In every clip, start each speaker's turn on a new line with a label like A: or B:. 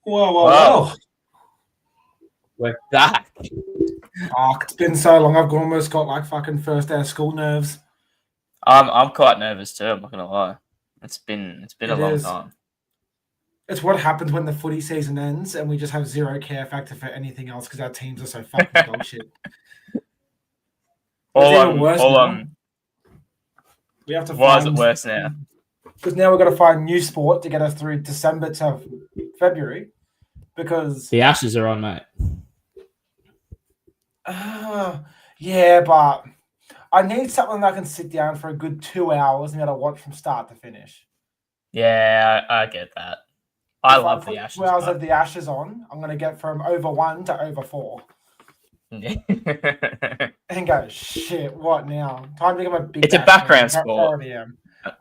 A: Whoa, whoa,
B: Well,
A: whoa.
B: we're back.
A: Oh, it's been so long. I've almost got like fucking first day of school nerves.
B: I'm quite nervous too. I'm not gonna lie. It's been a
A: It
B: long
A: is.
B: time.
A: It's what happens when the footy season ends and we just have zero care factor for anything else because our teams are so fucking dog shit. But it's even worse
B: All
A: now.
B: on.
A: We have to
B: Why is it
A: find
B: worse now?
A: because now we've got to find new sport to get us through December to February. Because
C: The Ashes are on, mate.
A: yeah, but I need something that I can sit down for a good 2 hours and be able to watch from start to finish.
B: Yeah, I get that. I love the Ashes.
A: 2 hours of the Ashes on, I'm going to get from over 1 to over 4. And go, shit, what now? Time to become a big
B: It's a background sport.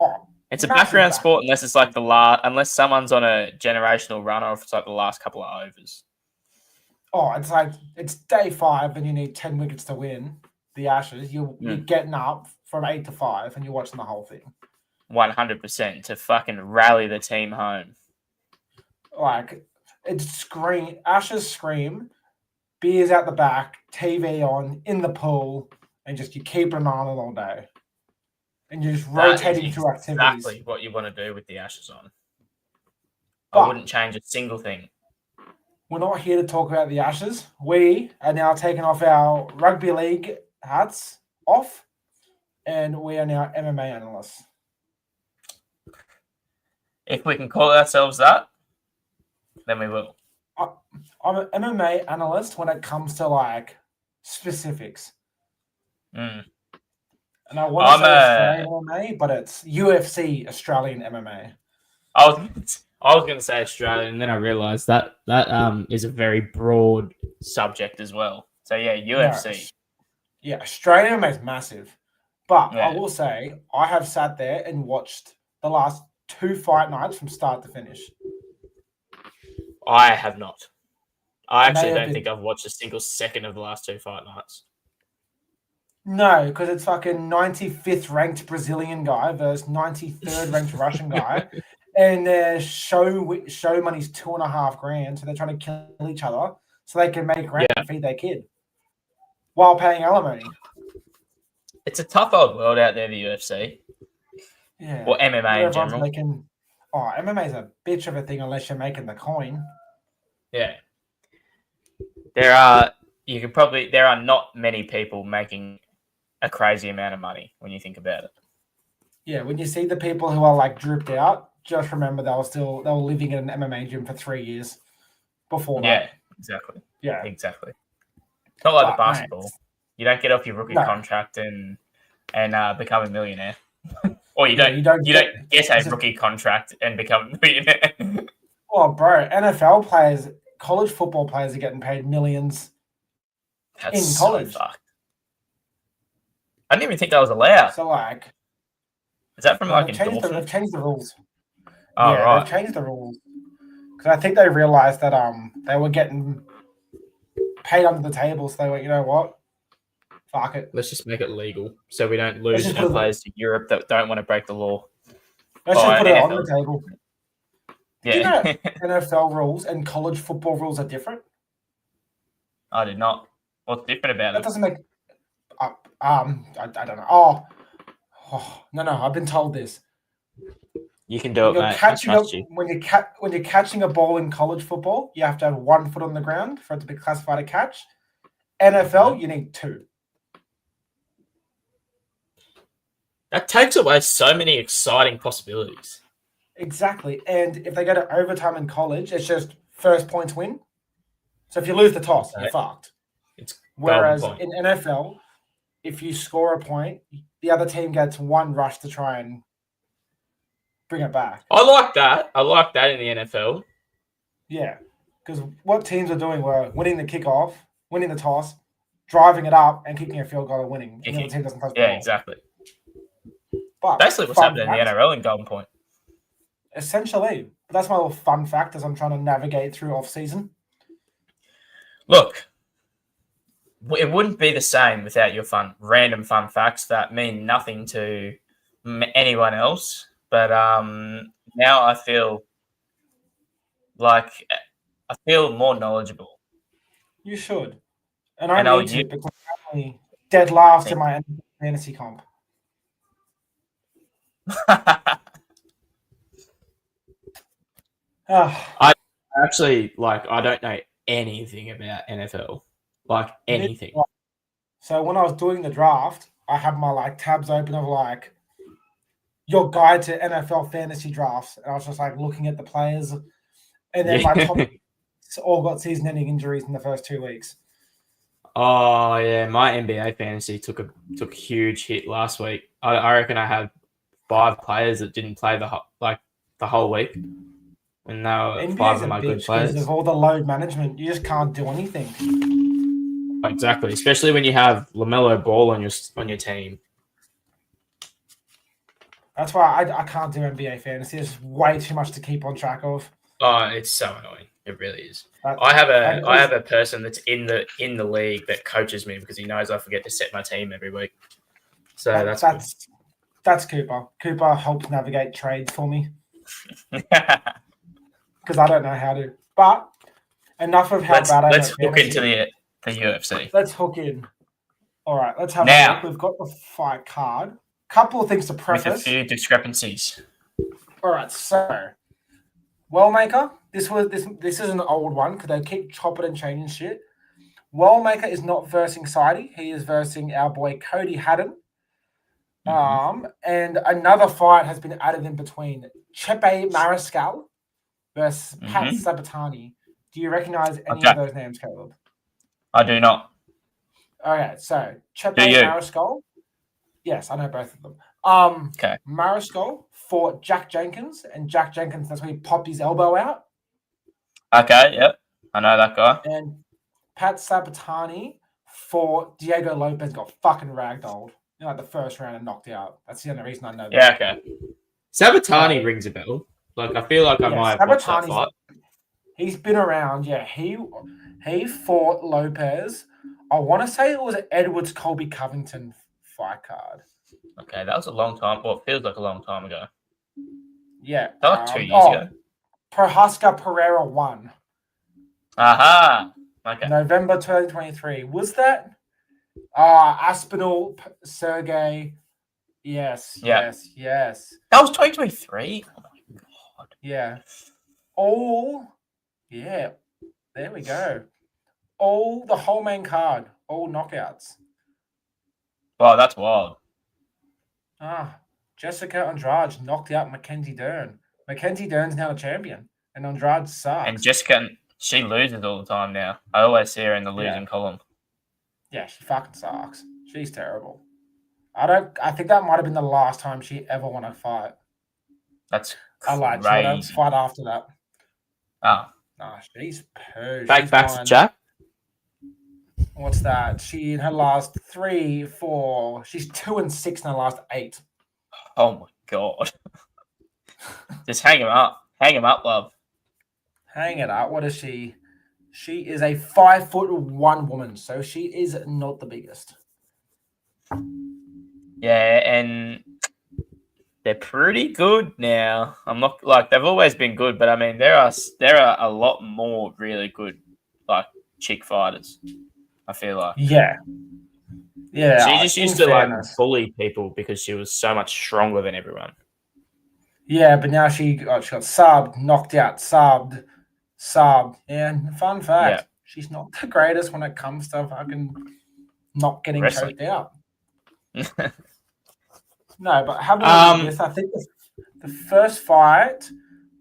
A: Oh,
B: It's a background sport unless it's like unless someone's on a generational run or if it's like the last couple of overs.
A: Oh, it's like it's day 5 and you need 10 wickets to win the Ashes. You're getting up from 8 to 5 and you're watching the whole thing.
B: 100% to fucking rally the team home.
A: Like it's Ashes scream, beers out the back, TV on, in the pool, and just you keep an eye on it all day. And you're just rotating through activities.
B: Exactly what you want to do with the Ashes on.
A: But
B: I wouldn't change a single thing.
A: We're not here to talk about the Ashes. We are now taking off our rugby league hats and we are now MMA analysts.
B: If we can call ourselves that, then we will.
A: I'm an MMA analyst when it comes to like specifics.
B: Mm.
A: And I want to say Australian MMA, but it's UFC Australian MMA.
B: I was going to say
C: Australian, and then I realised that is a very broad subject as well.
B: So yeah, UFC.
A: No, Australian MMA is massive. But I will say, I have sat there and watched the last 2 fight nights from start to finish.
B: I have not. I actually don't think I've watched a single second of the last 2 fight nights.
A: No, because it's fucking 95th ranked Brazilian guy versus 93rd ranked Russian guy. And their show money's $2,500, so they're trying to kill each other so they can make rent and feed their kid while paying alimony.
B: It's a tough old world out there, the UFC.
A: Yeah.
B: Or MMA in general.
A: MMA is a bitch of a thing unless you're making the coin.
B: Yeah. There are not many people making a crazy amount of money when you think about it.
A: Yeah, when you see the people who are like drooped out, just remember they were living in an MMA gym for 3 years before that.
B: Yeah, exactly.
A: Yeah,
B: exactly. It's not like the basketball. You don't get off your rookie contract and become a millionaire, or you don't get a rookie contract and become a millionaire.
A: Well, bro, NFL players, college football players are getting paid millions in college.
B: So fucked. I didn't even think that was allowed.
A: So like,
B: is that from like
A: they've changed the rules.
B: Oh, right.
A: They've changed the rules because I think they realized that they were getting paid under the table, so they went, you know what? Fuck it.
C: Let's just make it legal so we don't lose our players to Europe that don't want to break the law.
A: Let's just put it on the table.
B: Yeah.
A: Do you know NFL rules and college football rules are different?
B: I did not. What's different about it?
A: That doesn't make. I don't know. No. I've been told this.
C: You can do it, mate.
A: When you're catching a ball in college football, you have to have 1 foot on the ground for it to be classified a catch. NFL, you need 2.
B: That takes away so many exciting possibilities.
A: Exactly. And if they go to overtime in college, it's just first points win. So if you lose the toss, you're fucked. Whereas in NFL, if you score a point, the other team gets 1 rush to try and bring it back.
B: I like that. In the NFL.
A: Yeah. Because what teams are doing were winning the kickoff, winning the toss, driving it up, and kicking a field goal and winning. And the other team doesn't touch the ball.
B: Exactly.
A: But
B: basically what's happening in the NRL in Golden Point.
A: Essentially. But that's my little fun fact as I'm trying to navigate through off-season.
B: Look, it wouldn't be the same without your random fun facts that mean nothing to anyone else. But now I feel like I feel more knowledgeable.
A: You should. And I need to because I'm only dead last in my fantasy comp.
C: I actually I don't know anything about NFL. Like anything.
A: So when I was doing the draft, I had my tabs open of your guide to NFL fantasy drafts. And I was just looking at the players. And then my top all got season-ending injuries in the first 2 weeks.
C: Oh yeah, my NBA fantasy took a huge hit last week. I reckon I had 5 players that didn't play the whole week, and now 5 of my good players.
A: Because of all the load management, you just can't do anything.
C: Exactly, especially when you have LaMelo Ball on your team.
A: That's why I can't do NBA fantasy. It's way too much to keep on track of.
C: Oh, it's so annoying. It really is. I have a person that's in the league that coaches me because he knows I forget to set my team every week. So
A: that's Cooper. Cooper helps navigate trades for me because I don't know how to. But enough of how bad I am. Let's
B: hook into the UFC.
A: Let's hook in. All right, let's have a look. We've got the fight card. Couple of things to preface.
B: With a few discrepancies.
A: All right, so Wellmaker. This is an old one because they keep chopping and changing shit. Wellmaker is not versing Saidi. He is versing our boy Cody Haddon. And another fight has been added in between. Chepe Mariscal versus Pat Sabatani. Do you recognize any of those names, Caleb?
B: I do not.
A: Okay, so Chepe Mariscal. Yes, I know both of them. Mariscal fought Jack Jenkins, and Jack Jenkins, that's when he popped his elbow out.
B: Okay, yep. I know that guy.
A: And Pat Sabatani fought Diego Lopez, got fucking ragdolled. The first round and knocked out. That's the only reason I know that.
B: Yeah, okay.
C: Sabatani rings a bell. I feel like I might have watched that fight.
A: He's been around, yeah. He fought Lopez. I want to say it was an Edwards Colby Covington fight card.
B: Okay, that was a long time. Well, it feels like a long time ago.
A: Yeah.
B: That was 2 years ago.
A: Prohaska Pereira won.
B: Aha. Okay.
A: November 2023. Was that? Aspinall, Sergey. Yes. That
B: was 2023? Oh my god.
A: Yeah. There we go. The whole main card. All knockouts.
B: Wow, that's wild.
A: Jessica Andrade knocked out Mackenzie Dern. Mackenzie Dern's now a champion, and Andrade sucks.
B: And Jessica, she loses all the time now. I always see her in the losing column.
A: Yeah, she fucking sucks. She's terrible. I think that might have been the last time she ever won a fight.
B: That's
A: crazy. I lied. She won a fight after that.
B: Oh.
A: She's poo.
C: Back to Jack.
A: What's that? She in her last 3, 4. She's 2-6 in her last 8.
B: Oh my god! Just hang him up. Hang him up, love.
A: Hang it up. What is she? She is a 5'1" woman, so she is not the biggest.
B: Yeah, and they're pretty good now. I'm not they've always been good, but I mean there are a lot more really good chick fighters. I feel like.
A: Yeah.
B: She just used to bully people because she was so much stronger than everyone.
A: Yeah, but now she got subbed, knocked out, subbed. And fun fact, she's not the greatest when it comes to fucking not getting choked out. No, but have a look at this. I think the first fight.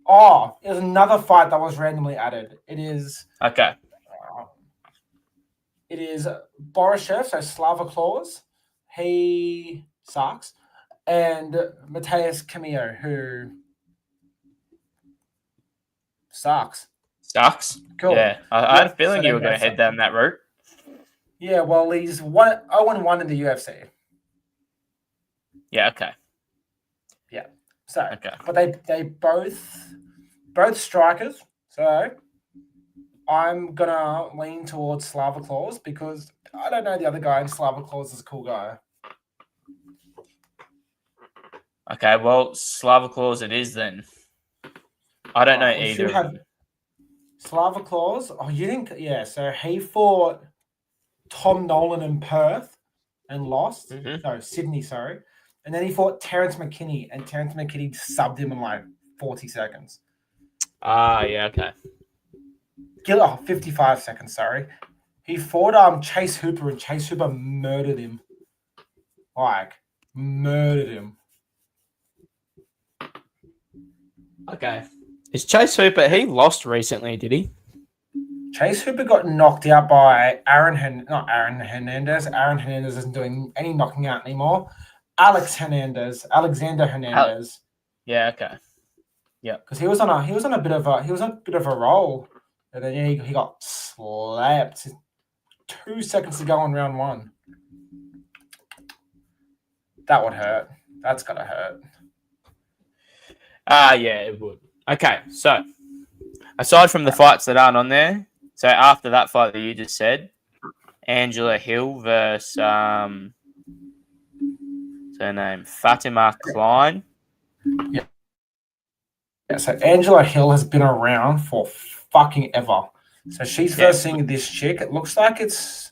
A: Oh, it was another fight that was randomly added. It is
B: okay.
A: It is Borishev, so Slava Claus. He sucks. And Mateus Camillo, who sucks.
B: Sucks?
A: Cool.
B: Yeah. I had a feeling you were going to head down that route.
A: Yeah, well, he's 0-1 in the UFC.
B: Yeah, okay.
A: Yeah. So, but they both strikers. So I'm gonna lean towards Slava Claus because I don't know the other guy, and Slava Claus is a cool guy.
B: Okay, well, Slava Claus it is then. I don't know either of them.
A: Slava Claus. Oh, you didn't. Yeah, so he fought Tom Nolan in Perth and lost.
C: Mhm.
A: No, Sydney, sorry. And then he fought Terrence McKinney, and Terrence McKinney subbed him in like 40 seconds.
C: Yeah, okay.
A: 55 seconds, sorry. He fought Chase Hooper, and Chase Hooper murdered him. Like, murdered him.
C: Okay. Is Chase Hooper, he lost recently, did he?
A: Chase Hooper got knocked out by not Aaron Hernandez. Aaron Hernandez isn't doing any knocking out anymore. Alexander Hernandez.
B: Yeah, okay.
A: Because he was on a bit of a roll, and then he got slapped 2 seconds to go in round 1. That would hurt. That's gotta hurt.
C: Yeah, it would. Okay, so aside from the fights that aren't on there, so after that fight that you just said, Angela Hill versus what's her name? Fatima Klein.
A: Yeah, so Angela Hill has been around for fucking ever. So she's versing this chick. It looks like it's.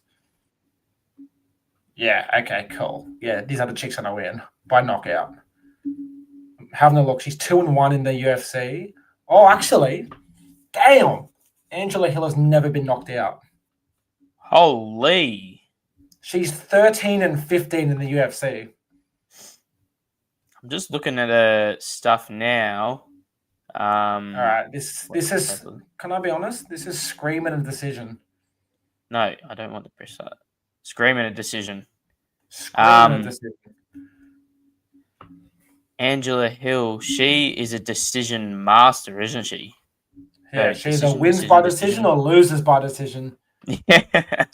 A: Yeah, okay, cool. Yeah, these other chicks are gonna win by knockout. Having a look, she's 2-1 in the UFC. Oh, actually, damn, Angela Hill has never been knocked out.
B: Holy!
A: She's 13-15 in the UFC.
B: I'm just looking at her stuff now.
A: All right, this is. Can I be honest? This is screaming a decision.
B: No, I don't want to press that. Screaming a decision.
A: Screaming a decision.
B: Angela Hill, she is a decision master, isn't she?
A: Yeah, she either wins by decision or loses by decision.
B: Yeah.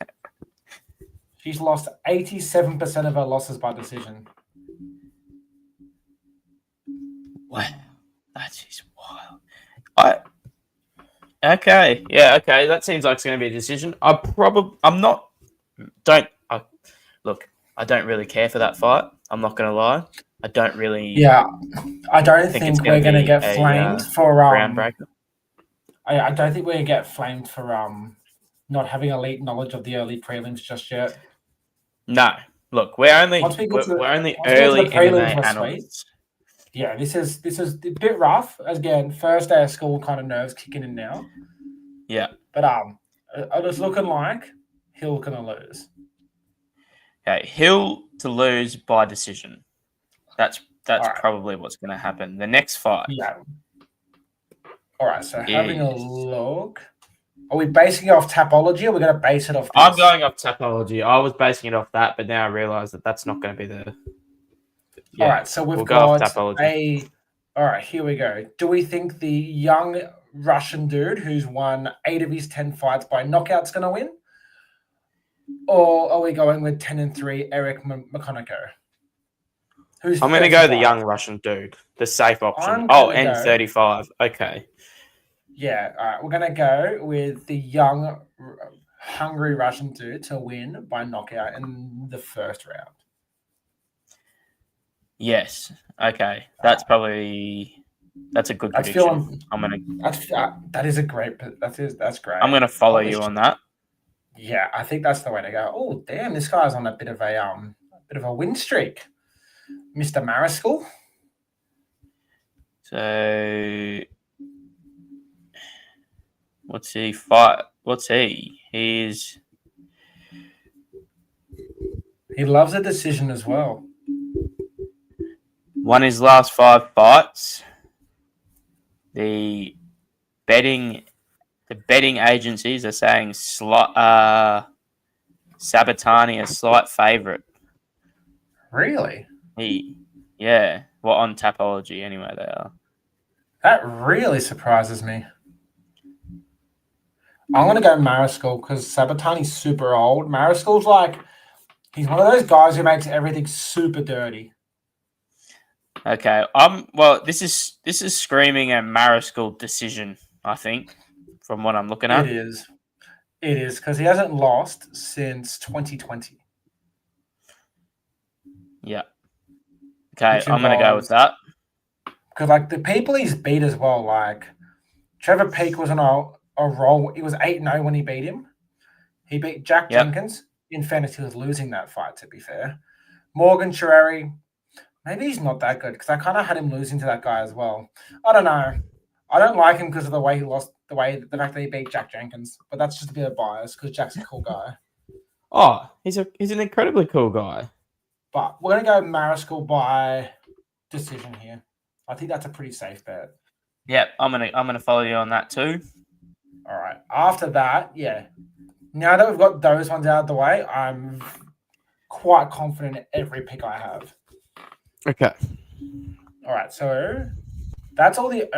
A: She's lost 87% of her losses by decision.
B: Wow, that is wild. Okay, yeah, okay. That seems like it's going to be a decision. Look, I don't really care for that fight. I'm not going to lie. I don't really.
A: Yeah, I don't think we're going to get flamed for
B: groundbreaker.
A: I don't think we're going to get flamed for not having elite knowledge of the early prelims just yet.
B: No, look, we're only early MMA analysts.
A: Yeah, this is a bit rough. Again, first day of school, kind of nerves kicking in now.
B: Yeah,
A: but it's looking like Hill gonna lose.
B: Okay, Hill to lose by decision. That's
A: right.
B: Probably what's going to happen. The next fight.
A: Yeah. All right. So having a look. Are we basing it off Tapology, or are we going to base it off this?
C: I'm going off Tapology. I was basing it off that, but now I realise that that's not going to be the.
A: Yeah, all right. So we'll
C: go off Tapology.
A: All right. Here we go. Do we think the young Russian dude who's won 8 of his 10 fights by knockout's going to win? Or are we going with 10-3 Eric McConaughey?
C: I'm going to go the young Russian dude, the safe option. And 35. Okay.
A: Yeah, all right. We're going to go with the young, hungry Russian dude to win by knockout in the first round.
B: Yes. Okay. That's a good prediction.
A: That's great. That's great.
B: I'm going to follow you on that.
A: Yeah, I think that's the way to go. Oh, damn! This guy's on a bit of a win streak, Mr. Mariscal.
B: So, what's he fight? What's he? He
A: loves a decision as well.
B: Won his last 5 fights. The betting agencies are saying Sabatani a slight favourite.
A: Really?
B: Well, on Tapology anyway, they are.
A: That really surprises me. I'm going to go Mariscal because Sabatani's super old. Mariscal's he's one of those guys who makes everything super dirty.
B: Okay. Well, this is screaming a Mariscal decision, I think. From what I'm looking at.
A: It is because he hasn't lost since 2020.
B: Yeah. Okay, I'm going to go with that.
A: Because the people he's beat as well, Trevor Peake was on a roll. He was 8-0 when he beat him. He beat Jack
B: Yep.
A: Jenkins. In fairness, he was losing that fight, to be fair. Morgan Cherari, maybe he's not that good because I kind of had him losing to that guy as well. I don't know. I don't like him because of the way he lost, the fact that he beat Jack Jenkins. But that's just a bit of bias because Jack's a cool guy.
C: Oh, he's an incredibly cool guy.
A: But we're gonna go Mariscal by decision here. I think that's a pretty safe bet.
B: Yep, I'm gonna follow you on that too.
A: All right. After that, yeah. Now that we've got those ones out of the way, I'm quite confident in every pick I have.
C: Okay.
A: All right. So that's all the.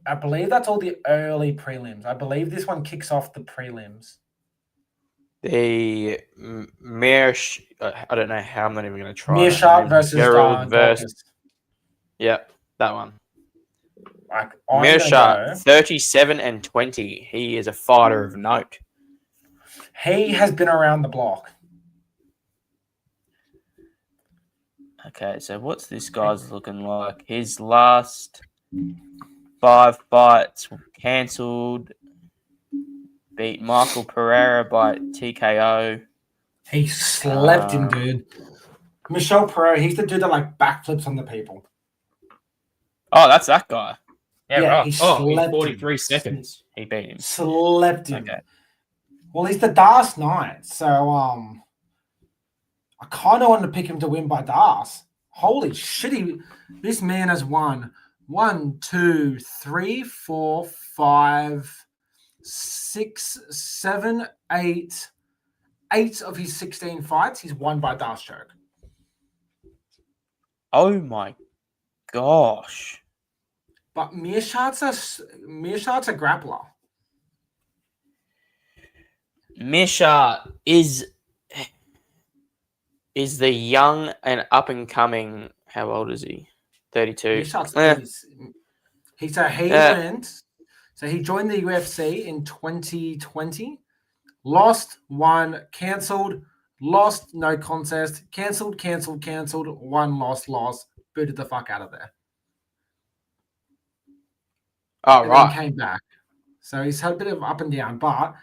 A: I believe that's all the early prelims. I believe this one kicks off the prelims.
C: The Mearsh, I don't know how I'm not even going to try.
A: Mearshart versus
C: Gerald versus.
A: Dorcas.
C: Yep, that one.
A: Like
C: Mearshart, 37-20. He is a fighter of note.
A: He has been around the block.
B: Okay, so what's this guy's looking like? His last 5 fights were cancelled. Beat Michael Pereira by TKO.
A: He slept him, dude. Michelle Pereira, he's the dude that like backflips on the people.
B: Oh, that's that guy. Yeah, right.
A: He
C: Oh, in
A: slept
C: 43
A: him.
C: seconds.
B: He beat him.
A: Slept him.
B: Okay.
A: Well, he's the Das Knight, so I kind of wanted to pick him to win by Das. Holy shit! This man has won 1, 2, 3, 4, 5, 6, 7, 8. 8 of his 16 fights, he's won by Das choke.
B: Oh my gosh.
A: But Mearshart's a grappler.
B: Mearshart is the young and up and coming. How old is he? 32.
A: Mearshart's he joined the UFC in 2020. Lost, won, cancelled, lost, no contest, cancelled, won, lost, booted the fuck out of there.
C: Oh,
A: and
C: right.
A: Then came back. So he's had a bit of up and down, but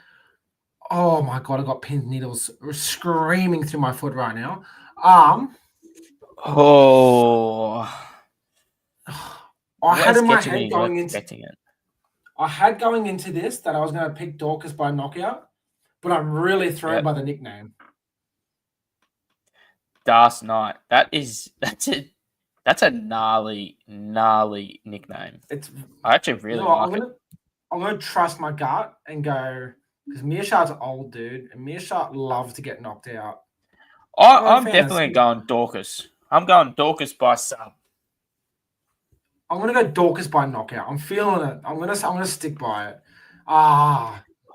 A: oh my god, I got pins and needles screaming through my foot right now. I had in my head going into this that I was going to pick Dorcas by knockout, but I'm really thrown by the nickname.
B: Das Knight. That's a gnarly nickname. I actually really like it.
A: I'm gonna trust my gut and go because Mearshart's an old dude, and Mearshart loves to get knocked out.
B: I'm definitely going Dorcas. I'm going Dorcas by sub.
A: I'm gonna go Dorcas by knockout. I'm feeling it. I'm gonna stick by it.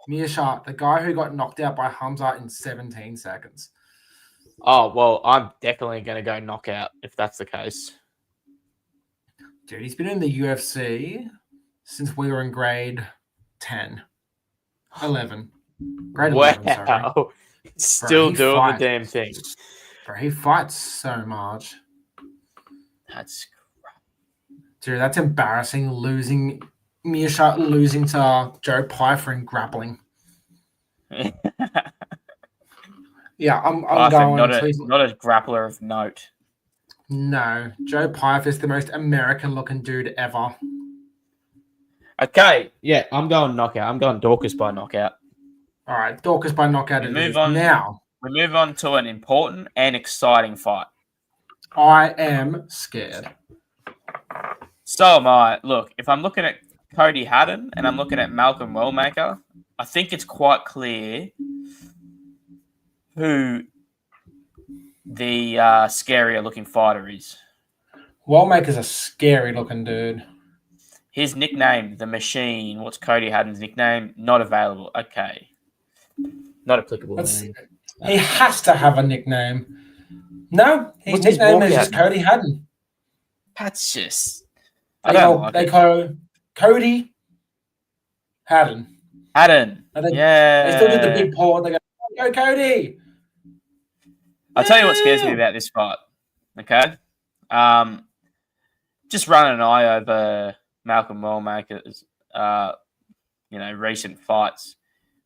A: Mearshart, the guy who got knocked out by Hamza in 17 seconds.
C: Oh, well, I'm definitely going to go knockout if that's the case.
A: Dude, he's been in the UFC since we were in grade 10. 11. Grade 11, sorry.
C: Still doing the damn thing.
A: Bro, he fights so much. Dude, that's embarrassing. Mearshart losing to Joe Pyfer in grappling. Yeah, I'm going.
B: Not a grappler of note.
A: No, Joe Pyfer is the most American-looking dude ever.
B: Okay,
C: yeah, I'm going knockout. I'm going Dorcas by knockout.
A: All right, Dorcas by knockout.
B: We move on to an important and exciting fight.
A: I am scared.
B: So am I. Look, if I'm looking at Cody Haddon and I'm looking at Malcolm Wellmaker, I think it's quite clear who the scarier looking fighter is.
A: Wellmaker's a scary looking dude.
B: His nickname, The Machine. What's Cody Haddon's nickname? Not available. Okay. Not applicable.
A: He has to have a nickname. No, his nickname is just Cody Haddon.
B: That's just...
A: They call Cody Haddon.
B: Yeah.
A: They still did the big paw. They go Cody.
B: I'll tell you what scares me about this fight. Okay? Just running an eye over Malcolm Wellmaker's recent fights.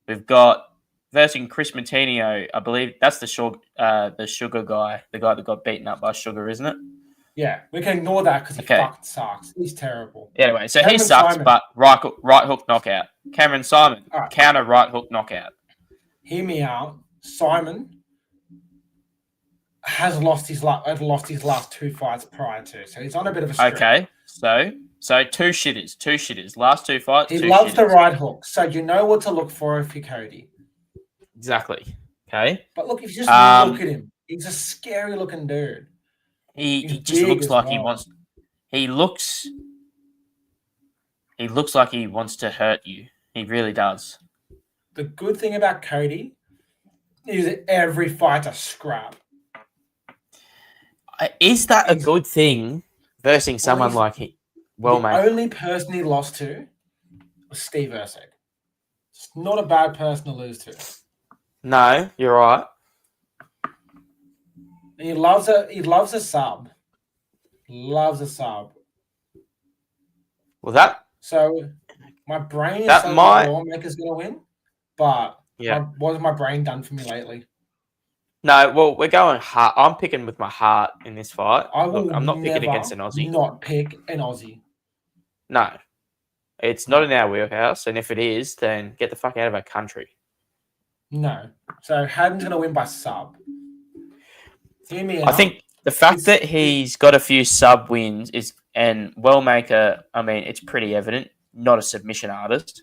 B: We've got versus Chris Matinho. I believe that's the Sugar guy, the guy that got beaten up by Sugar, isn't it?
A: Yeah, we can ignore that because he fucking sucks. He's terrible.
B: Anyway, so
A: Cameron
B: he sucks,
A: Simon.
B: but right hook knockout. Cameron Simon,
A: All right.
B: counter right hook knockout.
A: Hear me out. Simon has lost his last 2 fights prior to, so he's on a bit of a streak.
B: Okay, so two shitters. Last 2 fights.
A: He
B: two
A: loves
B: shitters.
A: the right hook, so you know what to look for if you're Cody.
B: Exactly. Okay.
A: But look, if you just look at him, he's a scary looking dude.
B: He just looks like he wants. He looks like he wants to hurt you. He really does.
A: The good thing about Cody is that every fight's a scrap.
B: Is that a good thing versus someone like he? Well,
A: the
B: mate.
A: only person he lost to was Steve Erceg. It's not a bad person to lose to.
B: No, you're right.
A: And he loves a sub. Loves a sub.
B: Well,
A: so my brain is
B: that might
A: Lawmaker's gonna win, but what has my brain done for me lately?
B: No, well, we're going heart. I'm picking with my heart in this fight. I'm not picking against an Aussie.
A: Not pick an Aussie.
B: No, it's not in our wheelhouse, and if it is, then get the fuck out of our country.
A: No. So Haddon's going to win by sub. Hear me out.
B: I think the fact that he's got a few sub wins and Wellmaker, I mean, it's pretty evident, not a submission artist.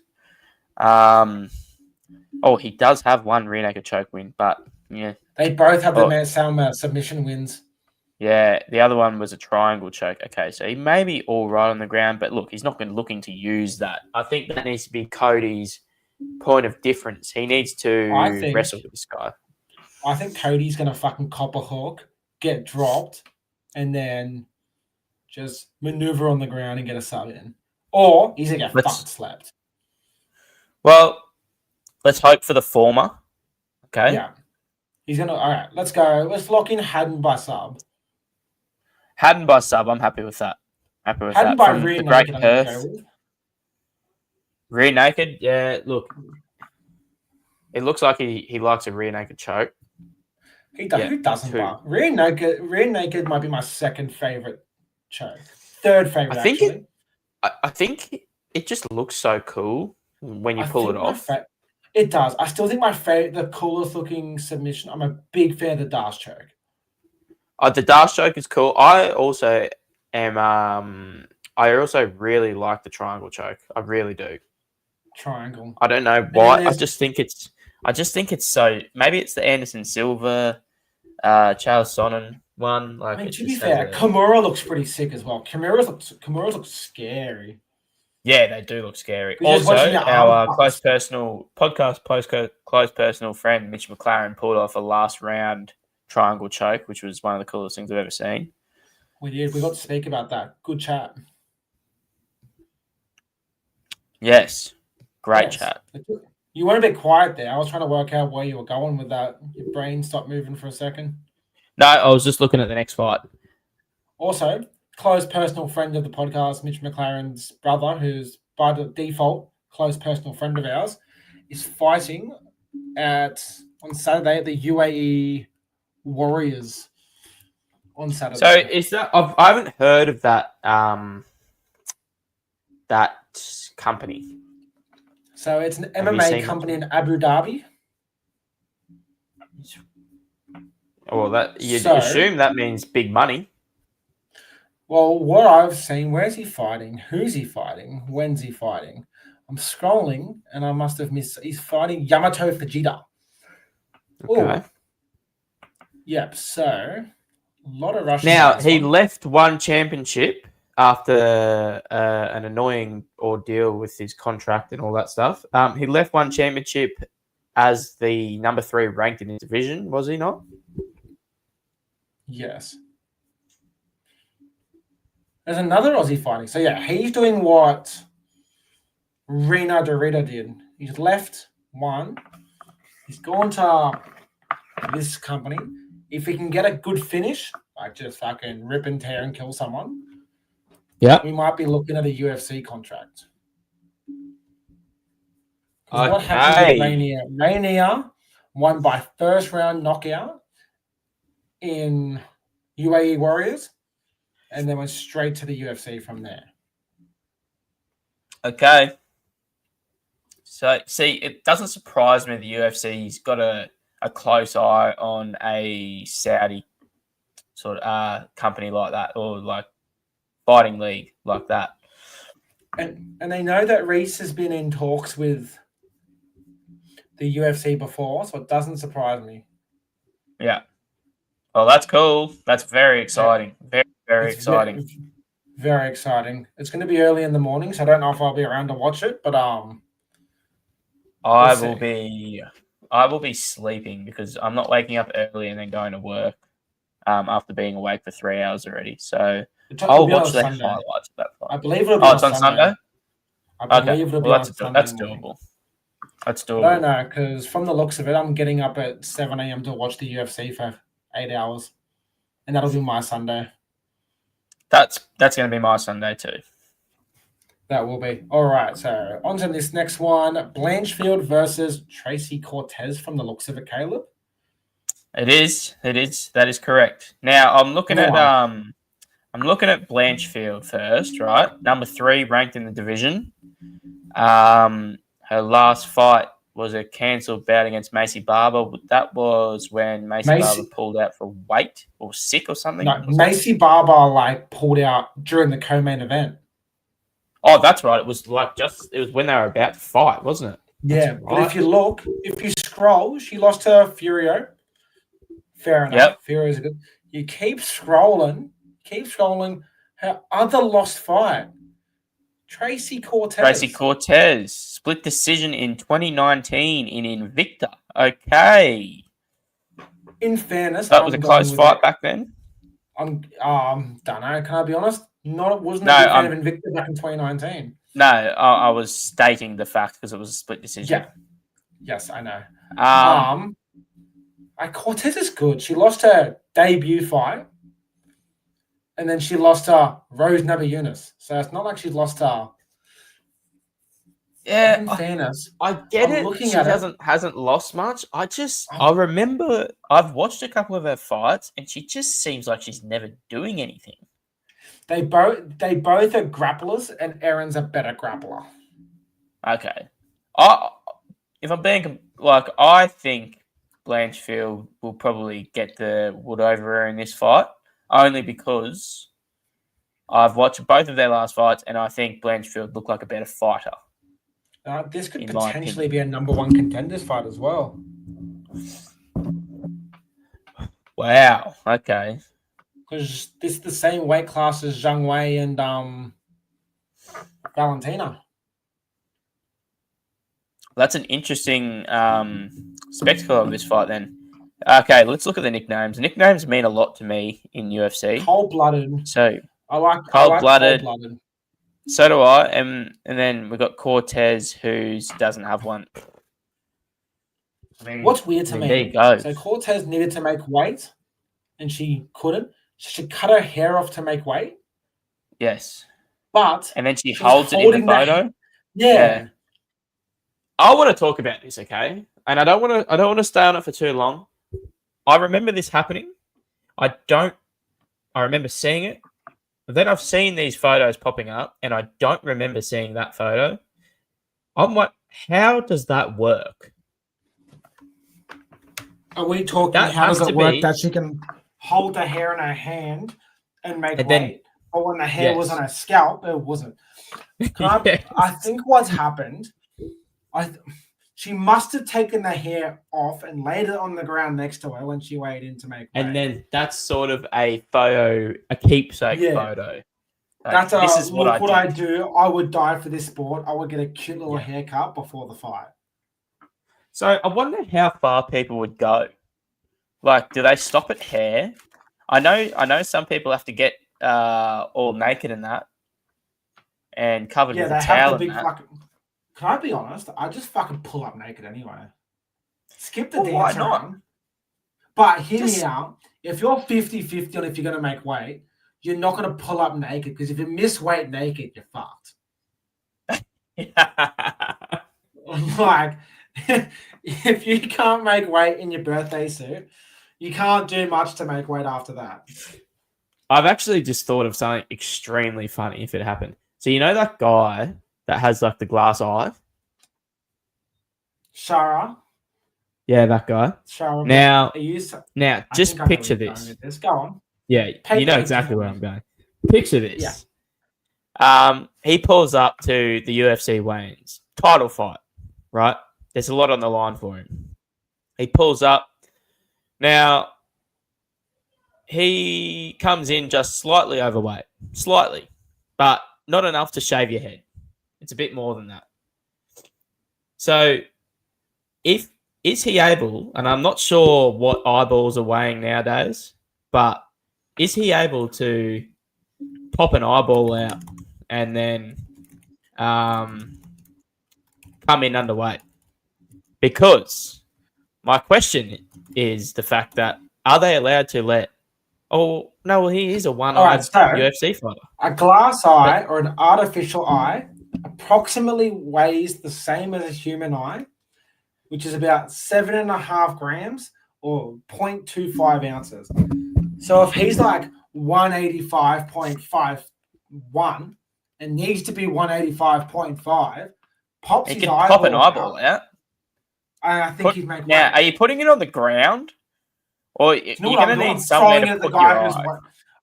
B: He does have one rear naked choke win, but yeah.
A: They both have the same submission wins.
B: Yeah, the other one was a triangle choke. Okay, so he may be all right on the ground, but look, he's not looking to use that. I think that needs to be Cody's point of difference. He needs to wrestle with this guy. I
A: think Cody's going to fucking cop a hook, get dropped, and then just maneuver on the ground and get a sub in. Or he's going to get fucking slapped.
B: Well, let's hope for the former. Okay.
A: Yeah. He's going to... All right, let's go. Let's lock in Haddon by sub.
B: Haddon by sub, I'm happy with that.
A: Haddon by rear naked, I'm going to go with.
B: Rear naked, yeah, look. It looks like he likes a rear naked choke.
A: He does. Yeah, who doesn't? Rear naked might be my second favorite choke. Third favorite, actually.
B: I think it just looks so cool when you pull it off.
A: It does. I still think the coolest looking submission. I'm a big fan of the Darce choke.
B: The Darce choke is cool. I also am. I also really like the triangle choke. I really do.
A: Triangle.
B: I don't know why. I just think it's so. Maybe it's the Anderson Silva, Charles Sonnen one. Like,
A: I mean, to be fair, Kimura looks pretty sick as well. Kimura looks scary.
B: Yeah, they do look scary. Also, our close personal friend Mitch McLaren pulled off a last round triangle choke, which was one of the coolest things I've ever seen.
A: We did. We got to speak about that. Good chat.
B: Yes. Great chat.
A: You went a bit quiet there. I was trying to work out where you were going with that. Your brain stopped moving for a second.
B: No, I was just looking at the next fight.
A: Also, close personal friend of the podcast, Mitch McLaren's brother, who's by the default close personal friend of ours, is fighting on Saturday at the UAE Warriors on Saturday.
B: So is that I haven't heard of that that company.
A: So it's an MMA company in Abu Dhabi.
B: Well, you'd assume that means big money.
A: Well, what I've seen, where's he fighting? Who's he fighting? When's he fighting? I'm scrolling and I must have missed. He's fighting Yamato Fujita.
B: Okay.
A: Ooh. Yep. So a lot of Russian.
B: Now he left one championship after an annoying ordeal with his contract and all that stuff. He left one championship as the number 3 ranked in his division, was he not?
A: Yes. There's another Aussie fighting. So, yeah, he's doing what Rena Dorita did. He's left one. He's gone to this company. If he can get a good finish, like just fucking rip and tear and kill someone, we might be looking at a UFC contract. Because what happened with
C: Okay.
A: Rainier? Rainier won by first round knockout in UAE Warriors, and then went straight to the UFC from there.
B: Okay. So, see, it doesn't surprise me the UFC's got a close eye on a Saudi sort of company like that, or like fighting league like that.
A: And they know that Reese has been in talks with the UFC before, so it doesn't surprise me.
B: Yeah. Well, that's cool. That's very exciting. Very, very
A: It's
B: exciting.
A: very exciting. It's going to be early in the morning, so I don't know if I'll be around to watch it, but
B: I
A: we'll
B: will be sleeping because I'm not waking up early and then going to work after being awake for 3 hours already. So I'll watch the highlights of that fight.
A: I believe it'll be
B: Oh, it's on Sunday?
A: I believe it'll be on Sunday.
B: That's
A: morning.
B: doable. That's doable.
A: I don't know, because from the looks of it, I'm getting up at 7 a.m. to watch the UFC for 8 hours. And that'll be my Sunday.
B: That's going to be my Sunday too.
A: That will be. All right, so on to this next one. Blanchfield versus Tracy Cortez from the looks of it, Caleb.
B: It is. That is correct. Now I'm looking at Blanchfield first, right? Number 3 ranked in the division. Her last fight was a cancelled bout against Macy Barber. That was when Macy Barber pulled out for weight or sick or something.
A: No, Macy Barber pulled out during the co-main event.
B: Oh, that's right. It was when they were about to fight, wasn't it?
A: Yeah, right. But if you scroll, she lost to Furio. Fair enough. Yep. Furio's good. You keep scrolling. Her other lost fight. Tracy Cortez.
B: Split decision in 2019 in Invicta. Okay.
A: In fairness,
B: that was a close fight back then.
A: Don't know. Can I be honest? Wasn't a big fan of Invicta back in 2019.
B: No, I was stating the fact because it was a split decision.
A: Yeah. Yes, I know. Cortez is good. She lost her debut fight, and then she lost to Rose Namajunas. So it's not like she's lost to.
B: Yeah,
A: in fairness,
B: I get it. She hasn't lost much. I remember I've watched a couple of her fights, and she just seems like she's never doing anything.
A: They both are grapplers, and Erin's a better grappler.
B: Okay, if I'm being I think Blanchfield will probably get the wood over her in this fight, only because I've watched both of their last fights, and I think Blanchfield looked like a better fighter.
A: This could potentially be a number 1 contenders fight as well.
B: Wow. Okay.
A: Because this is the same weight class as Zhang Wei and Valentina.
B: That's an interesting spectacle of this fight then. Okay, let's look at the nicknames. The nicknames mean a lot to me in UFC.
A: Cold-blooded.
B: So
A: I like
B: cold-blooded.
A: Cold-blooded.
B: So do I. And then we've got Cortez, who doesn't have one.
A: What's weird to me?
B: There you go.
A: So Cortez needed to make weight, and she couldn't. She cut her hair off to make weight.
B: Yes.
A: And
B: then she holds it in the photo.
A: Yeah.
C: I want to talk about this, okay? And I don't want to stay on it for too long. I remember this happening. I remember seeing it. But then I've seen these photos popping up, and I don't remember seeing that photo. I'm like, how does that work?
A: Are we talking how does it work that she can hold the hair in her hand and make weight? Or when the hair was on her scalp, it wasn't. I think what's happened, she must have taken the hair off and laid it on the ground next to her when she weighed in to make weight.
C: And then that's sort of a photo, a keepsake photo.
A: This is what I do. I would die for this sport. I would get a cute little haircut before the fight.
B: So I wonder how far people would go. Do they stop at hair? I know some people have to get all naked in that and covered with a towel.
A: Can I be honest? I just fucking pull up naked anyway. Skip the dance around. But hear me out. If you're 50-50 on if you're going to make weight, you're not going to pull up naked, because if you miss weight naked, you're fucked. Like, if you can't make weight in your birthday suit, you can't do much to make weight after that.
C: I've actually just thought of something extremely funny if it happened. So you know that guy that has like the glass eye?
A: Shara,
C: Yeah, that guy.
A: Shara.
C: Now,
A: Are you?
C: now
A: I
C: just
A: think I know where
C: picture
A: you're going
C: this.
A: with this. Go on.
C: Yeah, you know exactly where I'm going. Picture this. He pulls up to the UFC weigh-ins. Title fight, right? There's a lot on the line for him. He pulls up. Now, he comes in just slightly overweight. Slightly. But not enough to shave your head. It's a bit more than that. So, is he able, and I'm not sure what eyeballs are weighing nowadays, but is he able to pop an eyeball out and then come in underweight? Because my question is the fact that are they allowed to let? Oh no, well he is a one-eyed
A: so
C: UFC fighter.
A: a glass eye or an artificial eye approximately weighs the same as a human eye, which is about 7.5 grams or 0.25 ounces. So if he's like 185.51 and needs to be 185.5, pops
B: He
A: his
B: could pop an
A: eyeball
B: eyeball out.
A: I think he'd make
B: Now,
A: weight.
B: are you putting it on the ground, or you're
A: You know
B: going to
A: I'm doing?
B: need
A: I'm
B: somewhere
A: throwing it
B: to
A: at the
B: put your
A: guy
B: eye?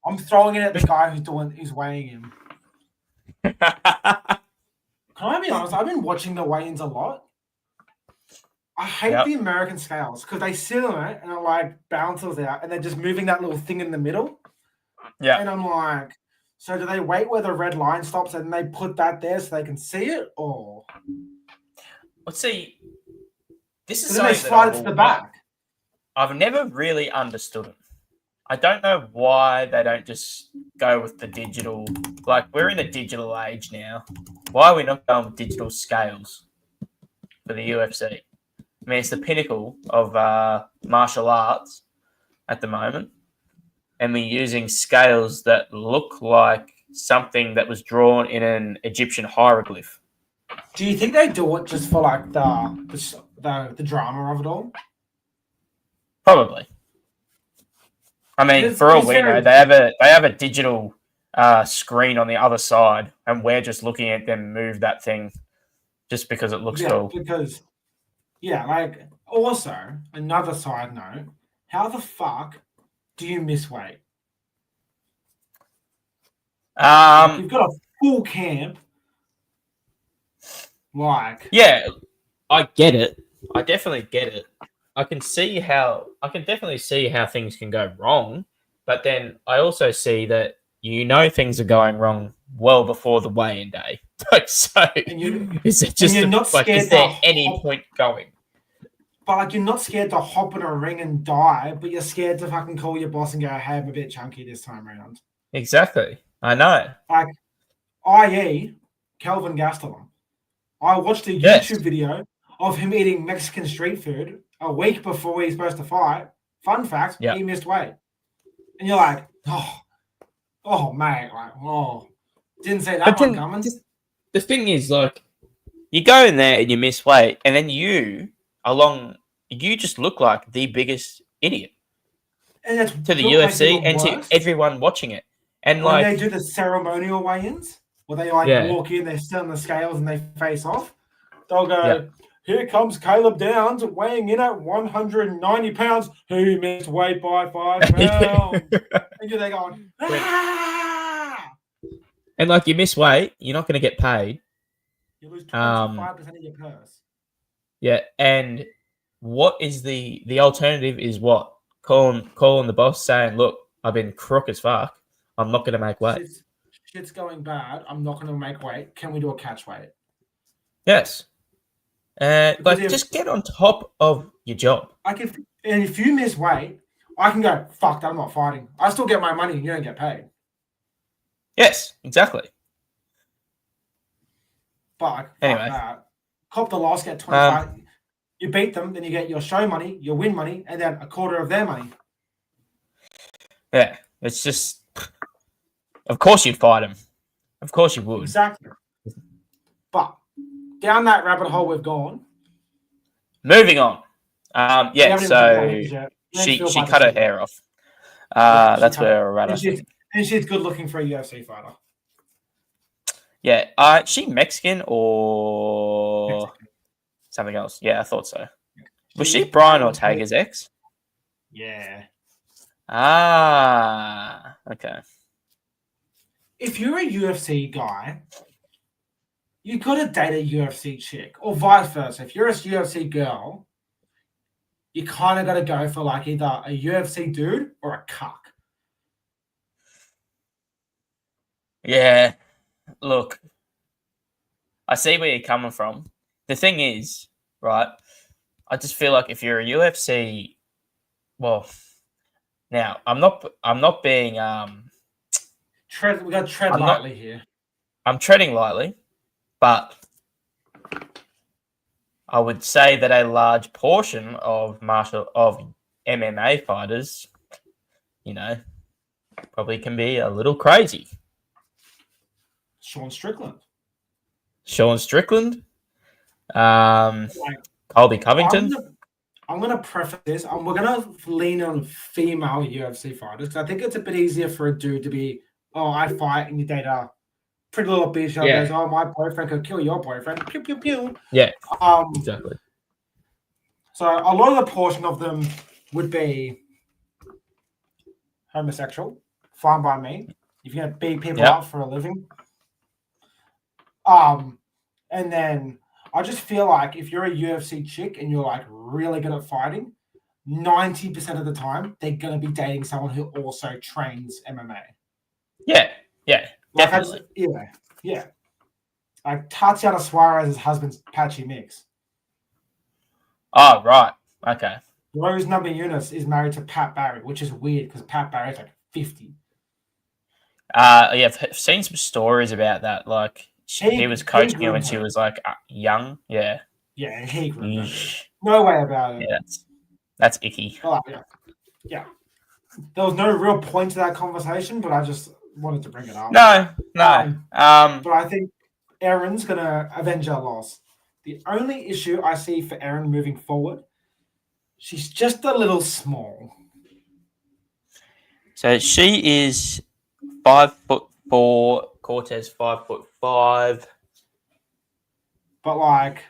A: I'm throwing it at the guy who's weighing him. Can I be honest? I've been watching the weigh-ins a lot. I hate the American scales because they sit on it and it like bounces out and they're just moving that little thing in the middle.
B: Yeah.
A: And I'm like, so do they wait where the red line stops and they put that there so they can see it, or?
B: Let's see. This is
A: Then they
B: something
A: slide it to the back.
B: I've never really understood it. I don't know why they don't just go with the digital. Like, we're in a digital age now. Why are we not going with digital scales for the UFC? I mean, it's the pinnacle of martial arts at the moment. And we're using scales that look like something that was drawn in an Egyptian hieroglyph.
A: Do you think they do it just for like the drama of it all?
B: Probably. I mean, for all we know, they have a digital screen on the other side, and we're just looking at them move that thing just because it looks cool.
A: Because, like, also, another side note, how the fuck do you miss weight? You've got a full camp. Like,
C: yeah, I get it. I definitely get it. I can definitely see how things can go wrong, but then I also see that things are going wrong well before the weigh-in day. So is it just is there any point going?
A: But like, you're not scared to hop in a ring and die, but you're scared to fucking call your boss and go, "Hey, I'm a bit chunky this time around."
B: Exactly, I know.
A: Like, i.e., Kelvin Gastelum. I watched a YouTube video of him eating Mexican street food a week before he's supposed to fight. Fun fact, he missed weight. And you're like, oh, mate, like, didn't say that one coming.
C: The thing is, like, you go in there and you miss weight, and then you just look like the biggest idiot.
A: And that's
C: to the UFC and to everyone watching it. And
A: when they do the ceremonial weigh-ins, where they walk in, they sit on the scales and they face off, they'll go, here comes Caleb Downs weighing in at 190 pounds. He missed weight by 5 pounds. And you're there going, ah!
C: And like, you miss weight, you're not going to get paid.
A: You lose 25% of your purse.
C: Yeah, and what is the alternative is what? Calling the boss saying, look, I've been crook as fuck. I'm not going to make weight.
A: Shit's going bad. I'm not going to make weight. Can we do a catch weight?
C: Yes. Just get on top of your job.
A: If you miss weight, I can go, fuck that, I'm not fighting. I still get my money and you don't get paid.
C: Yes, exactly.
A: But anyway, cop the loss, get 25. You beat them, then you get your show money, your win money, and then a quarter of their money.
C: Yeah, it's just, of course you'd fight them. Of course you would.
A: Exactly. But down that rabbit hole we've gone.
B: Moving on.
A: We
B: Yeah,
A: haven't even
B: so
A: talked about it yet.
B: she cut her hair off.
A: Yeah, she
B: That's
A: cut
B: where
A: it.
B: we're at, I
A: And she's,
B: think.
A: and she's good looking for a UFC fighter.
B: Yeah, she Mexican or something else? Yeah, I thought so. Was she Brian Ortega's ex?
A: Yeah.
B: Okay.
A: If you're a UFC guy, you got to date a UFC chick, or vice versa. If you're a UFC girl, you kind of got to go for like either a UFC dude or a cuck.
B: Yeah, look, I see where you're coming from. The thing is, right, I just feel like if you're a UFC, well, now I'm not being
A: We got to tread
B: I'm
A: lightly here.
B: I'm treading lightly, but I would say that a large portion of MMA fighters, probably can be a little crazy.
A: Sean Strickland.
B: Colby Covington.
A: I'm gonna preface this. We're gonna lean on female UFC fighters. I think it's a bit easier for a dude to be, oh, I fight and you date a pretty little bitch that goes, oh, my boyfriend could kill your boyfriend. Pew pew pew.
B: Yeah. Exactly.
A: So a lot of the portion of them would be homosexual. Fine by me. If you're gonna beat people up for a living. And then I just feel like if you're a UFC chick and you're like really good at fighting, 90% of the time they're gonna be dating someone who also trains MMA.
B: Yeah,
A: like
B: definitely.
A: Yeah. Like Tatiana Suarez's husband's Patchy Mix.
B: Oh, right. Okay.
A: Rose Namajunas is married to Pat Barry, which is weird because Pat Barry's like 50.
B: Yeah, I've seen some stories about that. Like he was coaching her when she was like young. Yeah.
A: Yeah, he grew up. No way about it.
B: Yeah, that's icky.
A: Oh, yeah. There was no real point to that conversation, but I just wanted to bring it up.
B: No.
A: But I think Erin's gonna avenge her loss. The only issue I see for Erin moving forward, she's just a little small.
B: So she is 5'4", Cortez 5'5".
A: But like,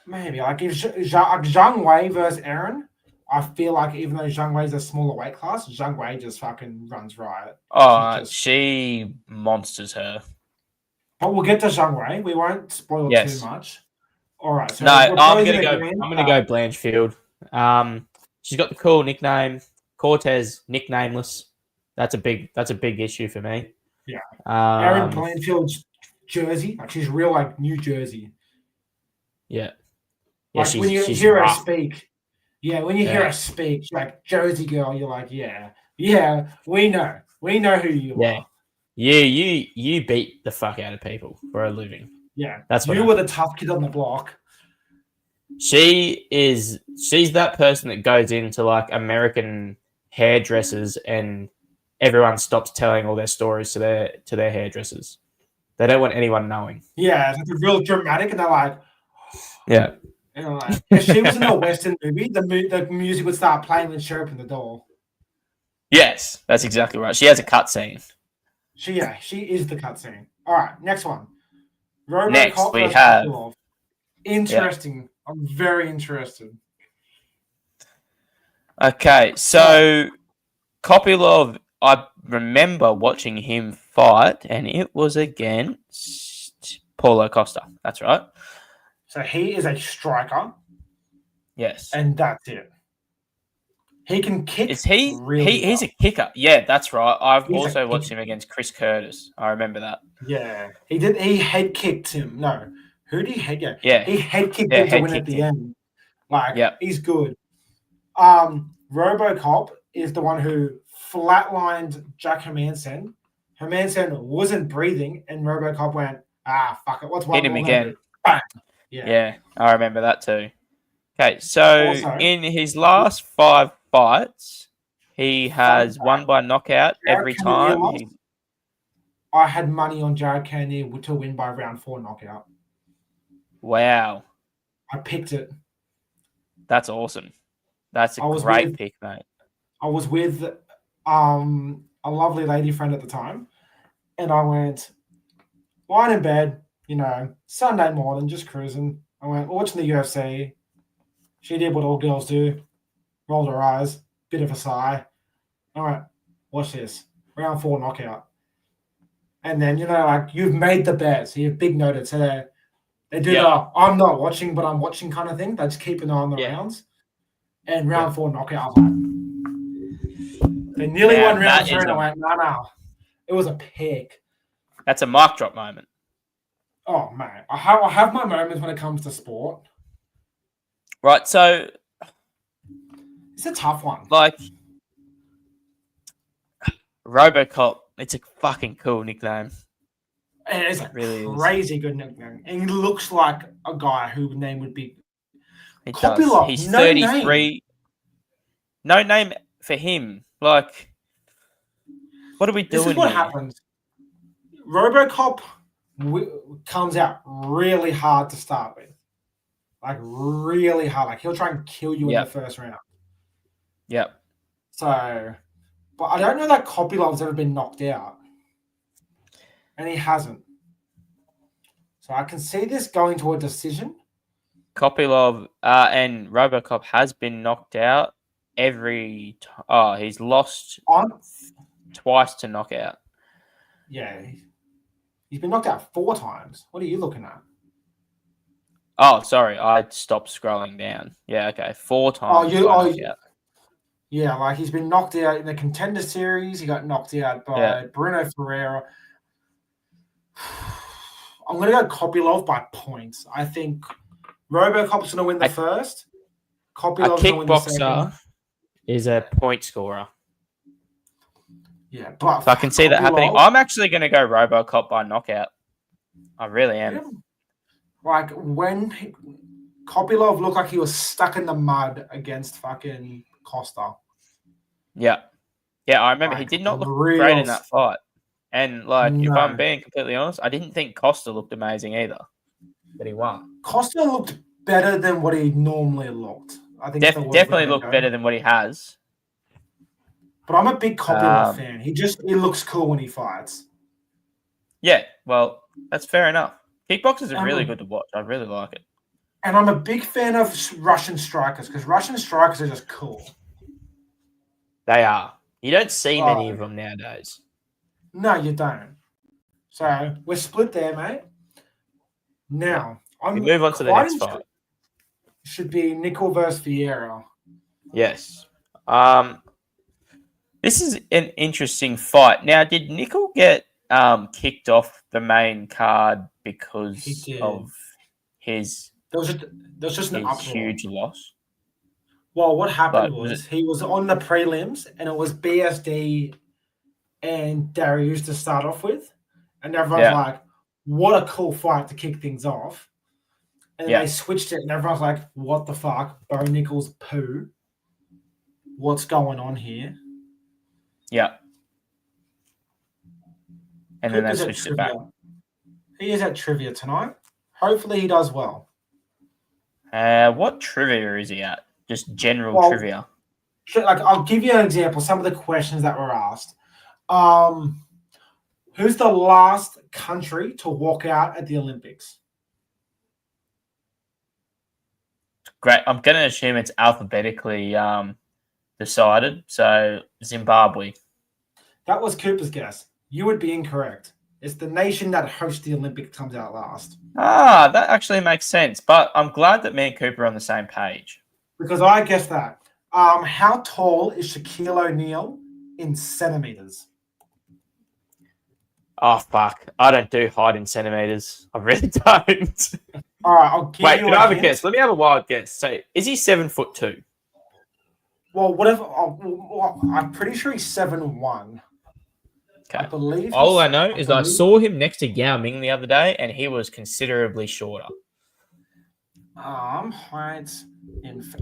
A: maybe like if Zhang Wei versus Erin, I feel like even though Zhang Wei's a smaller weight class, Zhang Wei just fucking runs riot.
B: Oh, she monsters her.
A: But we'll get to Zhang Wei. We won't spoil too much. All right. So
B: I'm gonna go Blanchfield. She's got the cool nickname. Cortez nicknameless. That's a big issue for me.
A: Yeah. Erin Blanchfield's Jersey, like she's real like New Jersey.
B: Yeah.
A: Like when you hear her speak. Yeah, when you hear her speak, like Jersey girl, you're like, yeah, we know who you are.
B: You beat the fuck out of people for a living.
A: Yeah,
B: that's what
A: you were the tough kid on the block.
B: She's that person that goes into like American hairdressers and everyone stops telling all their stories to their hairdressers. They don't want anyone knowing.
A: Yeah, it's real dramatic, and they're like,
B: yeah.
A: You know, like, if she was in a Western movie, the music would start playing when she opened the door.
B: Yes, that's exactly right. She has a cutscene.
A: She is the cutscene. All right, next one.
B: Next we have
A: Kopylov. Interesting. Yeah. I'm very interested.
B: Okay, so Kopylov, I remember watching him fight, and it was against Paulo Costa. That's right.
A: So he is a striker.
B: Yes.
A: And that's it. He can kick.
B: He's a kicker. Yeah, that's right. I've also watched him against Chris Curtis. I remember that.
A: Yeah. He did. He head kicked him. No. Who did he head?
B: Yeah.
A: He head kicked him to win at the end. Like, he's good. RoboCop is the one who flatlined Jack Hermanson. Hermanson wasn't breathing, and RoboCop went, fuck it. What's one?
B: Hit him again.
A: Bang.
B: Yeah, I remember that too. Okay, so also, in his last 5 fights, he has won by knockout every time.
A: I had money on Jared Cannonier to win by round 4 knockout.
B: Wow.
A: I picked it.
B: That's awesome. That's a
A: I was
B: great
A: with
B: pick, mate.
A: I was with a lovely lady friend at the time, and I went lying in bed, Sunday morning, just cruising. I went watching the UFC. She did what all girls do, rolled her eyes, bit of a sigh. I went, watch this, round 4 knockout. And then like you've made the bet, so you've big noted. So they do
B: Yeah.
A: the I'm not watching, but I'm watching kind of thing. They just keep an eye on the
B: Yeah.
A: rounds. And round
B: Yeah.
A: 4 knockout, I was like, they nearly
B: Now,
A: won round
B: that
A: 3,
B: is
A: and I went, no. It was a pick.
B: That's a mic drop moment.
A: Oh man, I have my moments when it comes to sport.
B: Right, so
A: It's a tough one.
B: like Robocop, it's a fucking cool nickname.
A: And it's
B: It really is.
A: crazy good nickname. And he looks like a guy whose name would be
B: He does.
A: Kopylov.
B: He's
A: No
B: 33.
A: name.
B: No name for him. Like, what are we doing
A: This is what
B: here?
A: happens. Robocop comes out really hard to start with. Like, really hard. Like, he'll try and kill you in the first round.
B: Yep.
A: So, but I don't know that Kopylov's ever been knocked out. And he hasn't. So I can see this going to a decision.
B: Kopylov and Robocop has been knocked out he's lost twice to knockout.
A: Yeah. He's been knocked out 4 times. What are you looking at?
B: Oh, sorry. I stopped scrolling down. Yeah, okay. 4 times. Knockout.
A: Yeah, like he's been knocked out in the Contender Series. He got knocked out by Bruno Ferreira. I'm going to go Kopylov by points. I think Robocop's going to win the first. Kopylov's going to win the second.
B: A kickboxer is a point scorer.
A: Yeah, but
B: So I can see that happening. I'm actually going to go Robocop by knockout. I really am.
A: Yeah. Like when Kopylov looked like he was stuck in the mud against fucking Costa.
B: Yeah. Yeah, I remember he did not look great in that fight. And if I'm being completely honest, I didn't think Costa looked amazing either. But he won.
A: Costa looked better than what he normally looked. I think
B: definitely looked better than what he has.
A: But I'm a big Kopylov fan. He looks cool when he fights.
B: Yeah, well, that's fair enough. Kickboxers are really good to watch. I really like it.
A: And I'm a big fan of Russian strikers because Russian strikers are just cool.
B: They are. You don't see many of them nowadays.
A: No, you don't. So we're split there, mate. Now,
B: we move on to the next fight.
A: Should be Nickel versus Vieira.
B: Yes. This is an interesting fight. Now, did Nickel get kicked off the main card because of his
A: there was just an
B: huge loss?
A: Well, what happened was he was on the prelims, and it was BSD and Darius to start off with, and everyone's like, "What a cool fight to kick things off!" And then they switched it, and everyone's like, "What the fuck, Bo Nickel's poo? What's going on here?"
B: Yeah. And then they switched it back.
A: He is at trivia tonight. Hopefully, he does well.
B: What trivia is he at? Just general trivia.
A: Like, I'll give you an example. Some of the questions that were asked. Who's the last country to walk out at the Olympics?
B: Great. I'm going to assume it's alphabetically decided. So Zimbabwe.
A: That was Cooper's guess. You would be incorrect. It's the nation that hosts the Olympics comes out last.
B: That actually makes sense. But I'm glad that me and Cooper are on the same page.
A: Because I guessed that. How tall is Shaquille O'Neal in centimeters?
C: Oh, fuck. I don't do height in centimeters. I really don't.
A: All right, I'll give you
C: can I have a guess? Let me have a wild guess. So, is he 7'2"?
A: Well, whatever. I'm pretty sure he's 7'1".
B: Okay.
A: I believe.
B: All I know is I saw him next to Yao Ming the other day, and he was considerably shorter.
A: Height.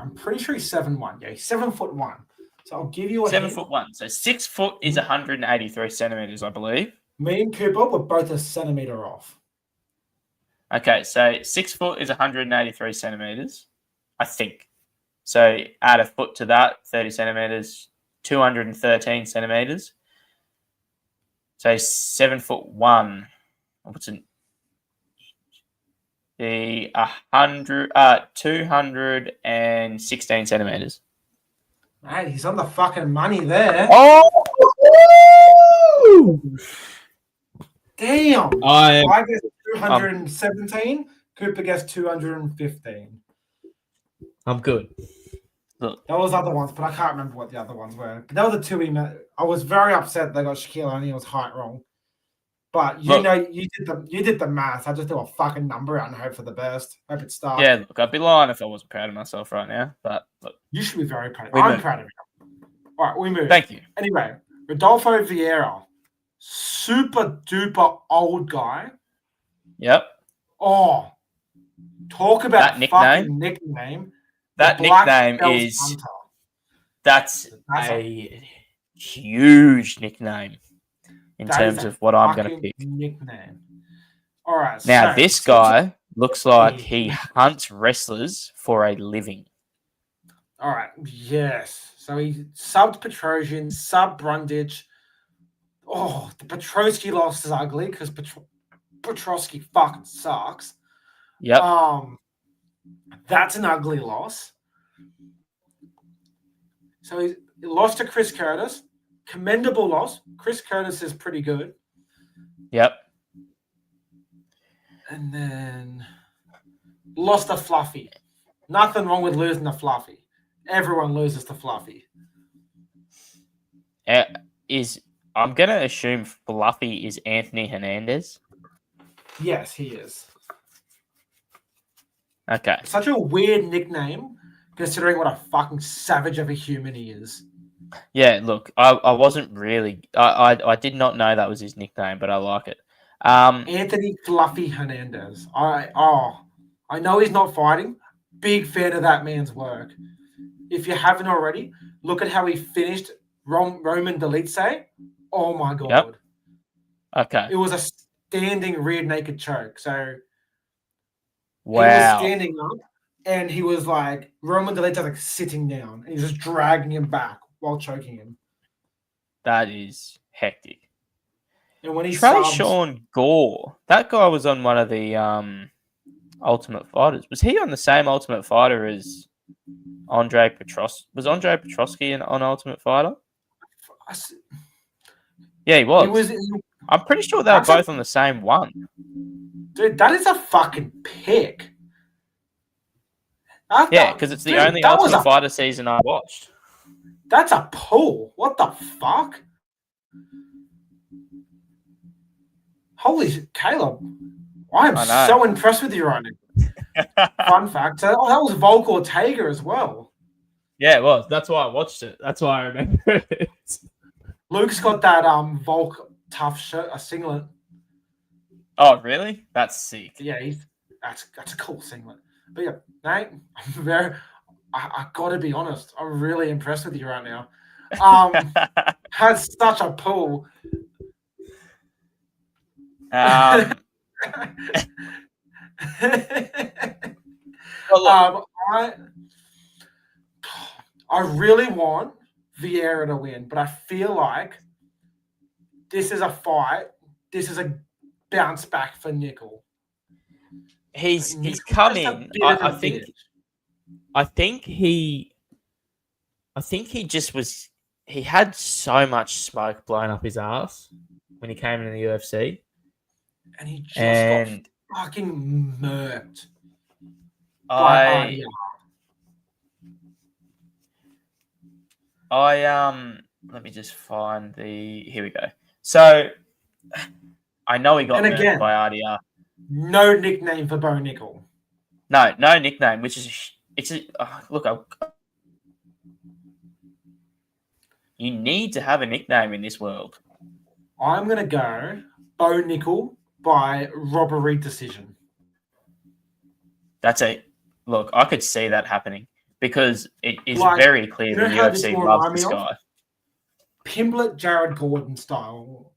A: I'm pretty sure he's 7'1". Yeah, he's 7'1". So I'll give you a
B: 7'1". So 6 foot is 183 centimeters, I believe.
A: Me and Cooper were both a centimeter off.
B: Okay, so 6 foot is 183 centimeters, I think. So add a foot to that, 30 centimeters, 213 centimeters. So 7'1". What's an the 216 centimeters.
A: Hey, he's on the fucking money there.
B: Oh,
A: Damn.
C: I
A: guess 217. Cooper gets 215.
C: I'm good.
B: look,
A: There was other ones, but I can't remember what the other ones were. But they were the two he met. I was very upset they got Shaquille O'Neal's height wrong. But you did the math. I just do a fucking number out and hope for the best. Hope it starts.
B: yeah, look, I'd be lying if I wasn't proud of myself right now. But look,
A: You should be very proud.
B: We
A: I'm
B: move.
A: proud of you. All right, we move.
B: thank you.
A: Anyway, Rodolfo Vieira, super duper old guy.
B: Yep,
A: Oh, talk about
B: That nickname?
A: fucking nickname.
B: that
A: The Black
B: nickname
A: Belt
B: is
A: Hunter.
B: that's
A: That's
B: a huge nickname in
A: That
B: terms
A: is a
B: of what I'm going to
A: fucking
B: pick.
A: nickname. All right.
B: Now,
A: so,
B: this guy looks like
A: Yeah.
B: he hunts wrestlers for a living.
A: All right. Yes. So he subbed Petrosian, sub Brundage. Oh, the Petrosky loss is ugly because Petrosky fucking sucks.
B: Yep.
A: That's an ugly loss. So he lost to Chris Curtis. Commendable loss. Chris Curtis is pretty good.
B: Yep.
A: And then lost to Fluffy. Nothing wrong with losing to Fluffy. Everyone loses to Fluffy.
B: I'm going to assume Fluffy is Anthony Hernandez.
A: Yes, he is.
B: Okay.
A: Such a weird nickname, considering what a fucking savage of a human he is.
B: Yeah, look, I wasn't really... I did not know that was his nickname, but I like it.
A: Anthony Fluffy Hernandez. I know he's not fighting. Big fan of that man's work. If you haven't already, look at how he finished Roman Dolidze. Oh my god.
B: Yep. Okay.
A: It was a standing rear naked choke. So
B: Wow.
A: he was standing up and he was like Roman Dolidze like sitting down and he's just dragging him back while choking him.
B: That is hectic.
A: And when he
B: Sean Gore, that guy was on one of the Ultimate Fighters. Was he on the same Ultimate Fighter as Andre Petrosky? Was Andre Petrosky on Ultimate Fighter? Yeah, he was. I'm pretty sure they were both on the same one.
A: Dude, that is a fucking pick.
B: Yeah, because it's the only Ultimate Fighter season I watched.
A: That's a pull. What the fuck? Holy shit, Caleb. I am so impressed with you right now. Fun fact. That was Volk Ortega as well.
C: Yeah, it was. That's why I watched it. That's why I remember it.
A: Luke's got that Volk tough shirt, a singlet.
B: Oh, really? That's sick.
A: Yeah, that's a cool singlet. But yeah, Nate, I gotta be honest, I'm really impressed with you right now. Has such a pull.
B: Well,
A: I really want Vieira to win, but I feel like this is a fight. This is a bounce back for Nickel.
B: He's come in. I think he just was. He had so much smoke blown up his ass when he came into the UFC,
A: and he just got fucking murked.
B: Let me just find the. Here we go. So I know he got murked by RDR.
A: No nickname for Bo Nickel.
B: No nickname, which is look. You need to have a nickname in this world.
A: I'm gonna go Bo Nickel by robbery decision.
B: That's a look. I could see that happening because it is very clear the UFC loves this guy.
A: Pimblett, Jared Gordon style.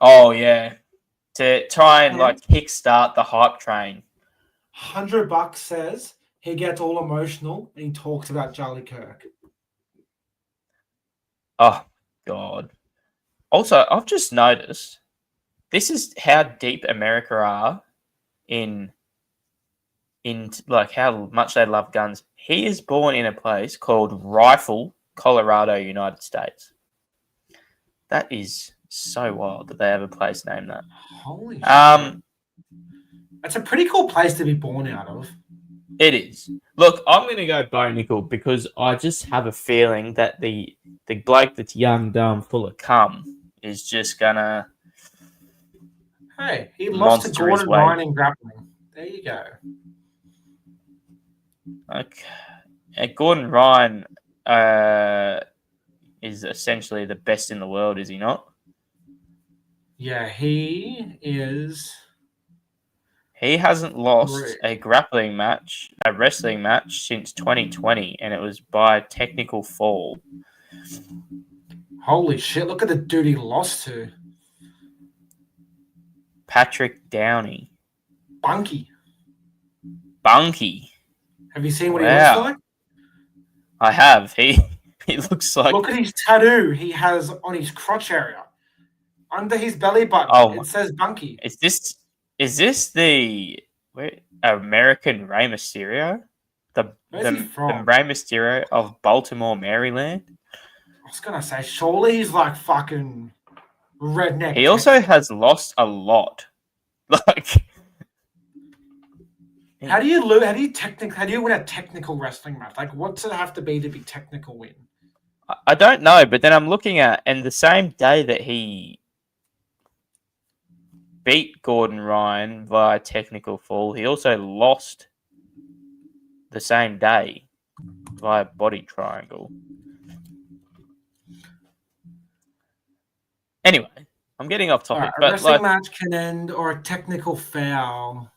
B: Oh yeah. to try and like kickstart the hype train.
A: $100 says he gets all emotional and he talks about Charlie Kirk.
B: Oh God! Also, I've just noticed this is how deep America are in like how much they love guns. He is born in a place called Rifle, Colorado, United States. That is so wild that they have a place named that.
A: Holy shit. That's a pretty cool place to be born out of.
B: It is. Look, I'm going to go Bo Nickel because I just have a feeling that the bloke that's young, dumb, full of cum is just going to...
A: Hey, he lost to Gordon Ryan in grappling. There you go.
B: Okay. And Gordon Ryan is essentially the best in the world, is he not?
A: Yeah, he is.
B: He hasn't lost a wrestling match since 2020, and it was by technical fall.
A: Holy shit, look at the dude he lost to.
B: Patrick Downey.
A: Bunky.
B: Have
A: you seen what he looks like?
B: I have. He looks like...
A: Look at his tattoo he has on his crotch area. Under his belly button, it says Bunky.
B: Is this the American Rey Mysterio? The Rey Mysterio of Baltimore, Maryland?
A: I was going to say, surely he's like fucking redneck.
B: He also has lost a lot. Like...
A: How do you win a technical wrestling match? Like, what's it have to be technical win?
B: I don't know, but then I'm looking at, and the same day that he beat Gordon Ryan via technical fall, he also lost the same day via body triangle. Anyway, I'm getting off topic.
A: Right, a wrestling match can end or a technical foul.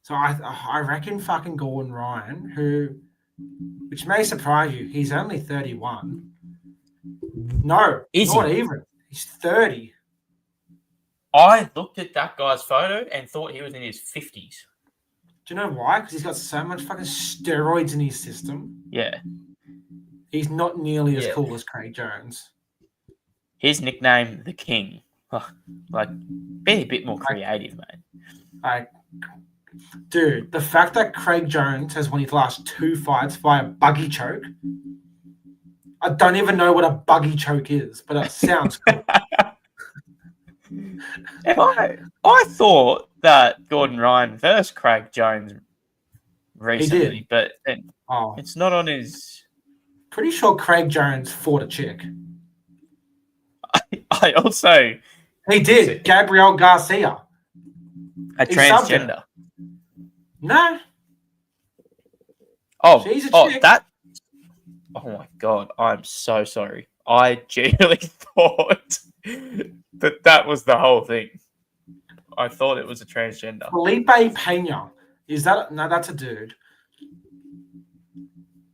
A: So I reckon fucking Gordon Ryan, which may surprise you, he's only 31. No, not even. He's 30.
B: I looked at that guy's photo and thought he was in his 50s.
A: Do you know why? Because he's got so much fucking steroids in his system.
B: Yeah.
A: He's not nearly as cool as Craig Jones.
B: His nickname, The King. Like, be a bit more creative, mate.
A: Dude, the fact that Craig Jones has won his last 2 fights via buggy choke, I don't even know what a buggy choke is, but it sounds cool.
B: I thought that Gordon Ryan versed Craig Jones recently, but it's not on his...
A: Pretty sure Craig Jones fought a chick.
B: I also...
A: He did. Gabrielle Garcia.
B: A transgender.
A: No.
B: She's a chick. Oh my God, I'm so sorry. I genuinely thought that was the whole thing. I thought it was a transgender.
A: Felipe Pena. Is that... No, that's a dude.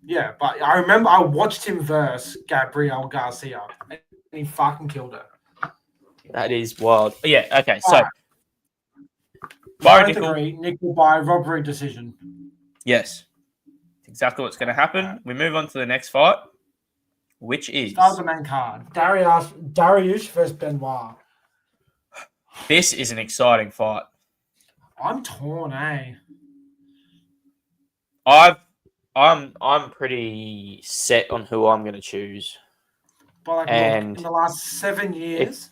A: Yeah, but I remember I watched him verse Gabrielle Garcia and he fucking killed her.
B: That is wild. Yeah, okay, so...
A: Right. I agree. Nickel by robbery decision.
B: Yes. Exactly what's going to happen. We move on to the next fight, which is...
A: Start the main card. Dariush versus Benoit.
B: This is an exciting fight.
A: I'm torn, eh?
B: I'm pretty set on who I'm going to choose.
A: But in the last 7 years,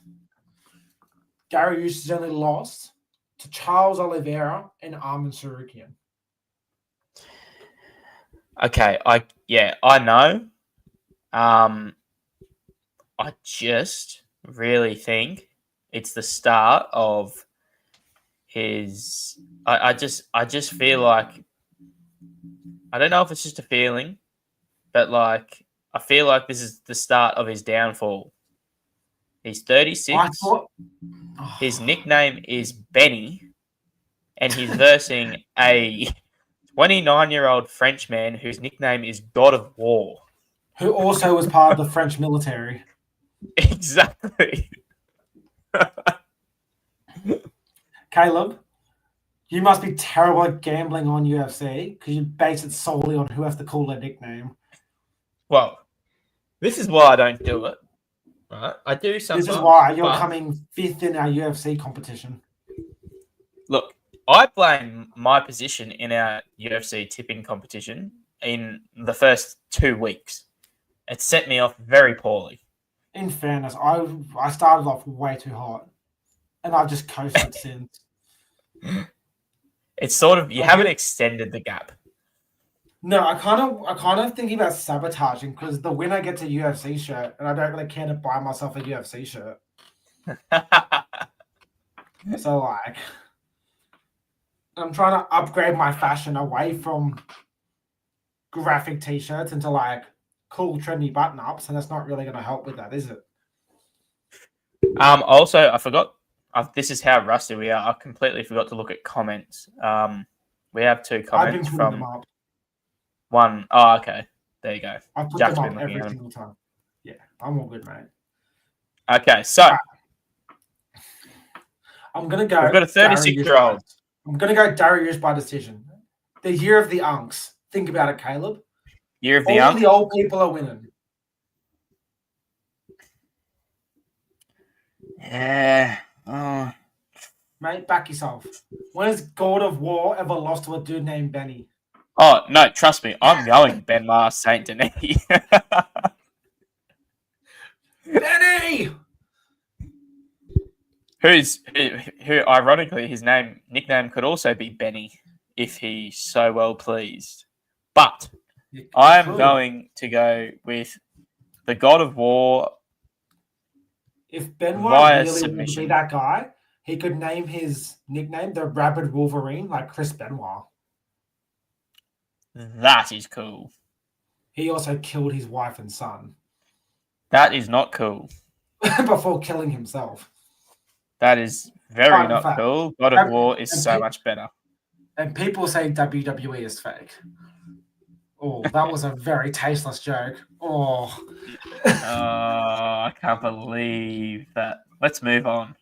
A: Dariush has only lost to Charles Oliveira and Arman Sarukian.
B: Okay, I know. I just really think it's the start of his... I just feel like... I don't know if it's just a feeling, but like I feel like this is the start of his downfall. He's 36. His nickname is Benny, and he's versing a 29-year-old Frenchman whose nickname is God of War.
A: Who also was part of the French military.
B: Exactly.
A: Caleb, you must be terrible at gambling on UFC because you base it solely on who has the cooler nickname.
B: Well, this is why I don't do it. Right? I do sometimes.
A: This is why you're
B: but
A: coming 5th in our UFC competition.
B: Look, I blame my position in our UFC tipping competition in the first 2 weeks. It set me off very poorly.
A: In fairness, I started off way too hot, and I've just coasted since.
B: It's sort of you
A: Okay.
B: haven't extended the gap.
A: No, I kind of thinking about sabotaging because the winner gets a UFC shirt, and I don't really care to buy myself a UFC shirt. So like, I'm trying to upgrade my fashion away from graphic t-shirts into like cool trendy button ups, and that's not really going to help with that, is it?
B: Also, I forgot. This is how rusty we are. I completely forgot to look at comments. We have 2
A: I've been
B: comments
A: putting them
B: from
A: up.
B: one. Oh, okay. There you go.
A: I put
B: Jack's
A: them
B: been
A: up
B: looking
A: every
B: at them.
A: single time. Yeah, I'm all good, mate.
B: Okay, so
A: I'm gonna go.
B: we've got a 36-year-old.
A: I'm gonna go Darius by decision. The year of the unks. Think about it, Caleb.
B: Year of the
A: All
B: Unk.
A: the old people are winning.
B: Yeah. Oh.
A: Mate, back yourself. When has God of War ever lost to a dude named Benny?
B: Oh no! Trust me, I'm going Benoit Saint Denis.
A: Benny!
B: Who ironically his nickname could also be Benny if he's so well pleased. But I am going to go with the God of War.
A: If Benoit
B: via
A: really wanted to
B: submission.
A: be that guy, he could name his nickname the Rabid Wolverine, like Chris Benoit.
B: That is cool.
A: He also killed his wife and son
B: That is not cool.
A: before killing himself.
B: That is very
A: In
B: not
A: fact,
B: cool. God of War is so much better.
A: And people say WWE is fake. Oh, that was a very tasteless joke. Oh.
B: I can't believe that. Let's move on.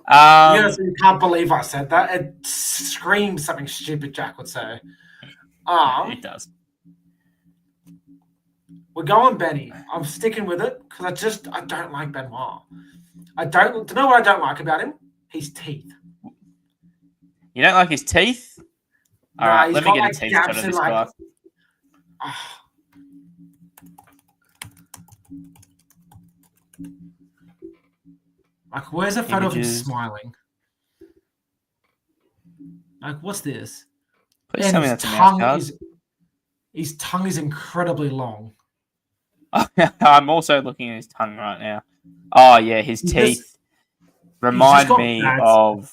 A: Yes, you can't believe I said that. It screams something stupid Jack would say.
B: It does.
A: We're going Benny. I'm sticking with it because I don't like Benoit. Do you know what I don't like about him? His teeth.
B: You don't like his teeth? All right, let me get a teeth shot of this guy.
A: Like, where's a photo of him smiling? Like, what's this?
B: Please tell me that's a mouse card.
A: His tongue is incredibly long.
B: I'm also looking at his tongue right now. Oh yeah, his teeth remind me of.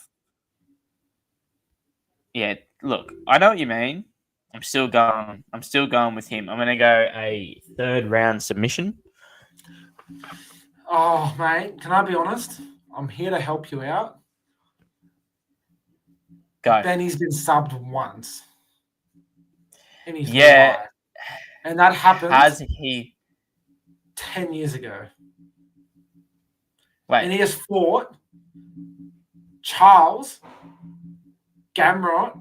B: Yeah, look, I know what you mean. I'm still going with him. I'm gonna go a 3rd round submission.
A: Oh, mate, can I be honest? I'm here to help you out.
B: Go.
A: Benny's been subbed once in his life. And that happened.
B: Has he?
A: 10 years ago.
B: Wait.
A: And he has fought Charles, Gamrot,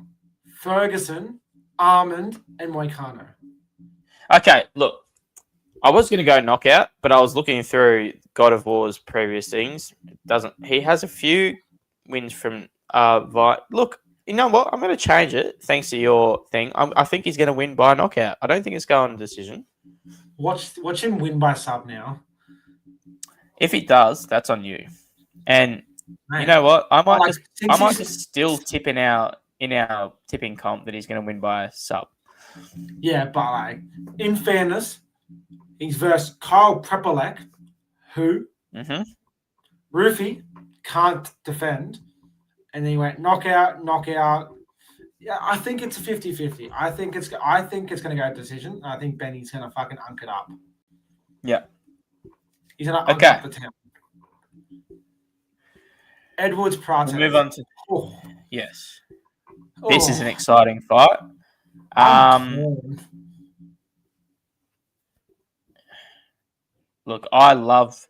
A: Ferguson, Armand, and Moicano.
B: Okay, look. I was going to go knockout, but I was looking through God of War's previous things. He has a few wins from look, you know what? I'm going to change it thanks to your thing. I think he's going to win by knockout. I don't think it's going to decision.
A: Watch him win by sub now.
B: If he does, that's on you. And you know what? I might just still tip in our tipping comp that he's going to win by sub.
A: Yeah, but like in fairness, he's versus Kyle Prepolek, who Roofy can't defend, and then he went knockout. Yeah, I think it's a 50-50. I think it's going to go decision. I think Benny's going to fucking unk it up.
B: Yeah.
A: He's going to unk up the town. Edwards Prates.
B: We'll move on to yes. This is an exciting fight. Look, I love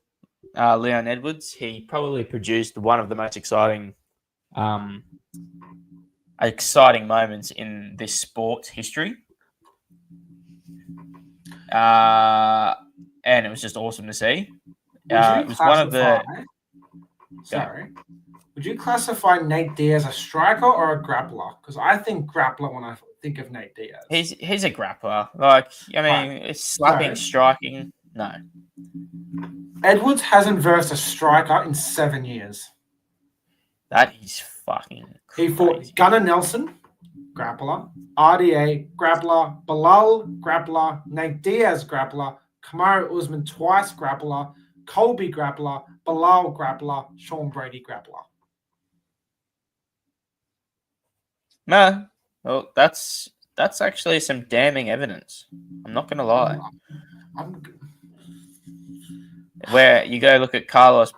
B: Leon Edwards. He probably produced one of the most exciting exciting moments in this sport's history. And it was just awesome to see. It was one of the.
A: Sorry. Would you classify Nate Diaz a striker or a grappler? Because I think grappler when I think of Nate Diaz.
B: He's a grappler. Like, I mean, it's slapping,
A: So-
B: striking. No.
A: Edwards hasn't versed a striker in 7 years.
B: That is fucking
A: He
B: crazy.
A: fought Gunnar Nelson, grappler, RDA, grappler, Bilal, grappler, Nate Diaz, grappler, Kamaru Usman twice, grappler, Colby, grappler, Bilal, grappler, Sean Brady, grappler.
B: No. Well, that's actually some damning evidence. I'm not going to lie. Where you go look at Carlos,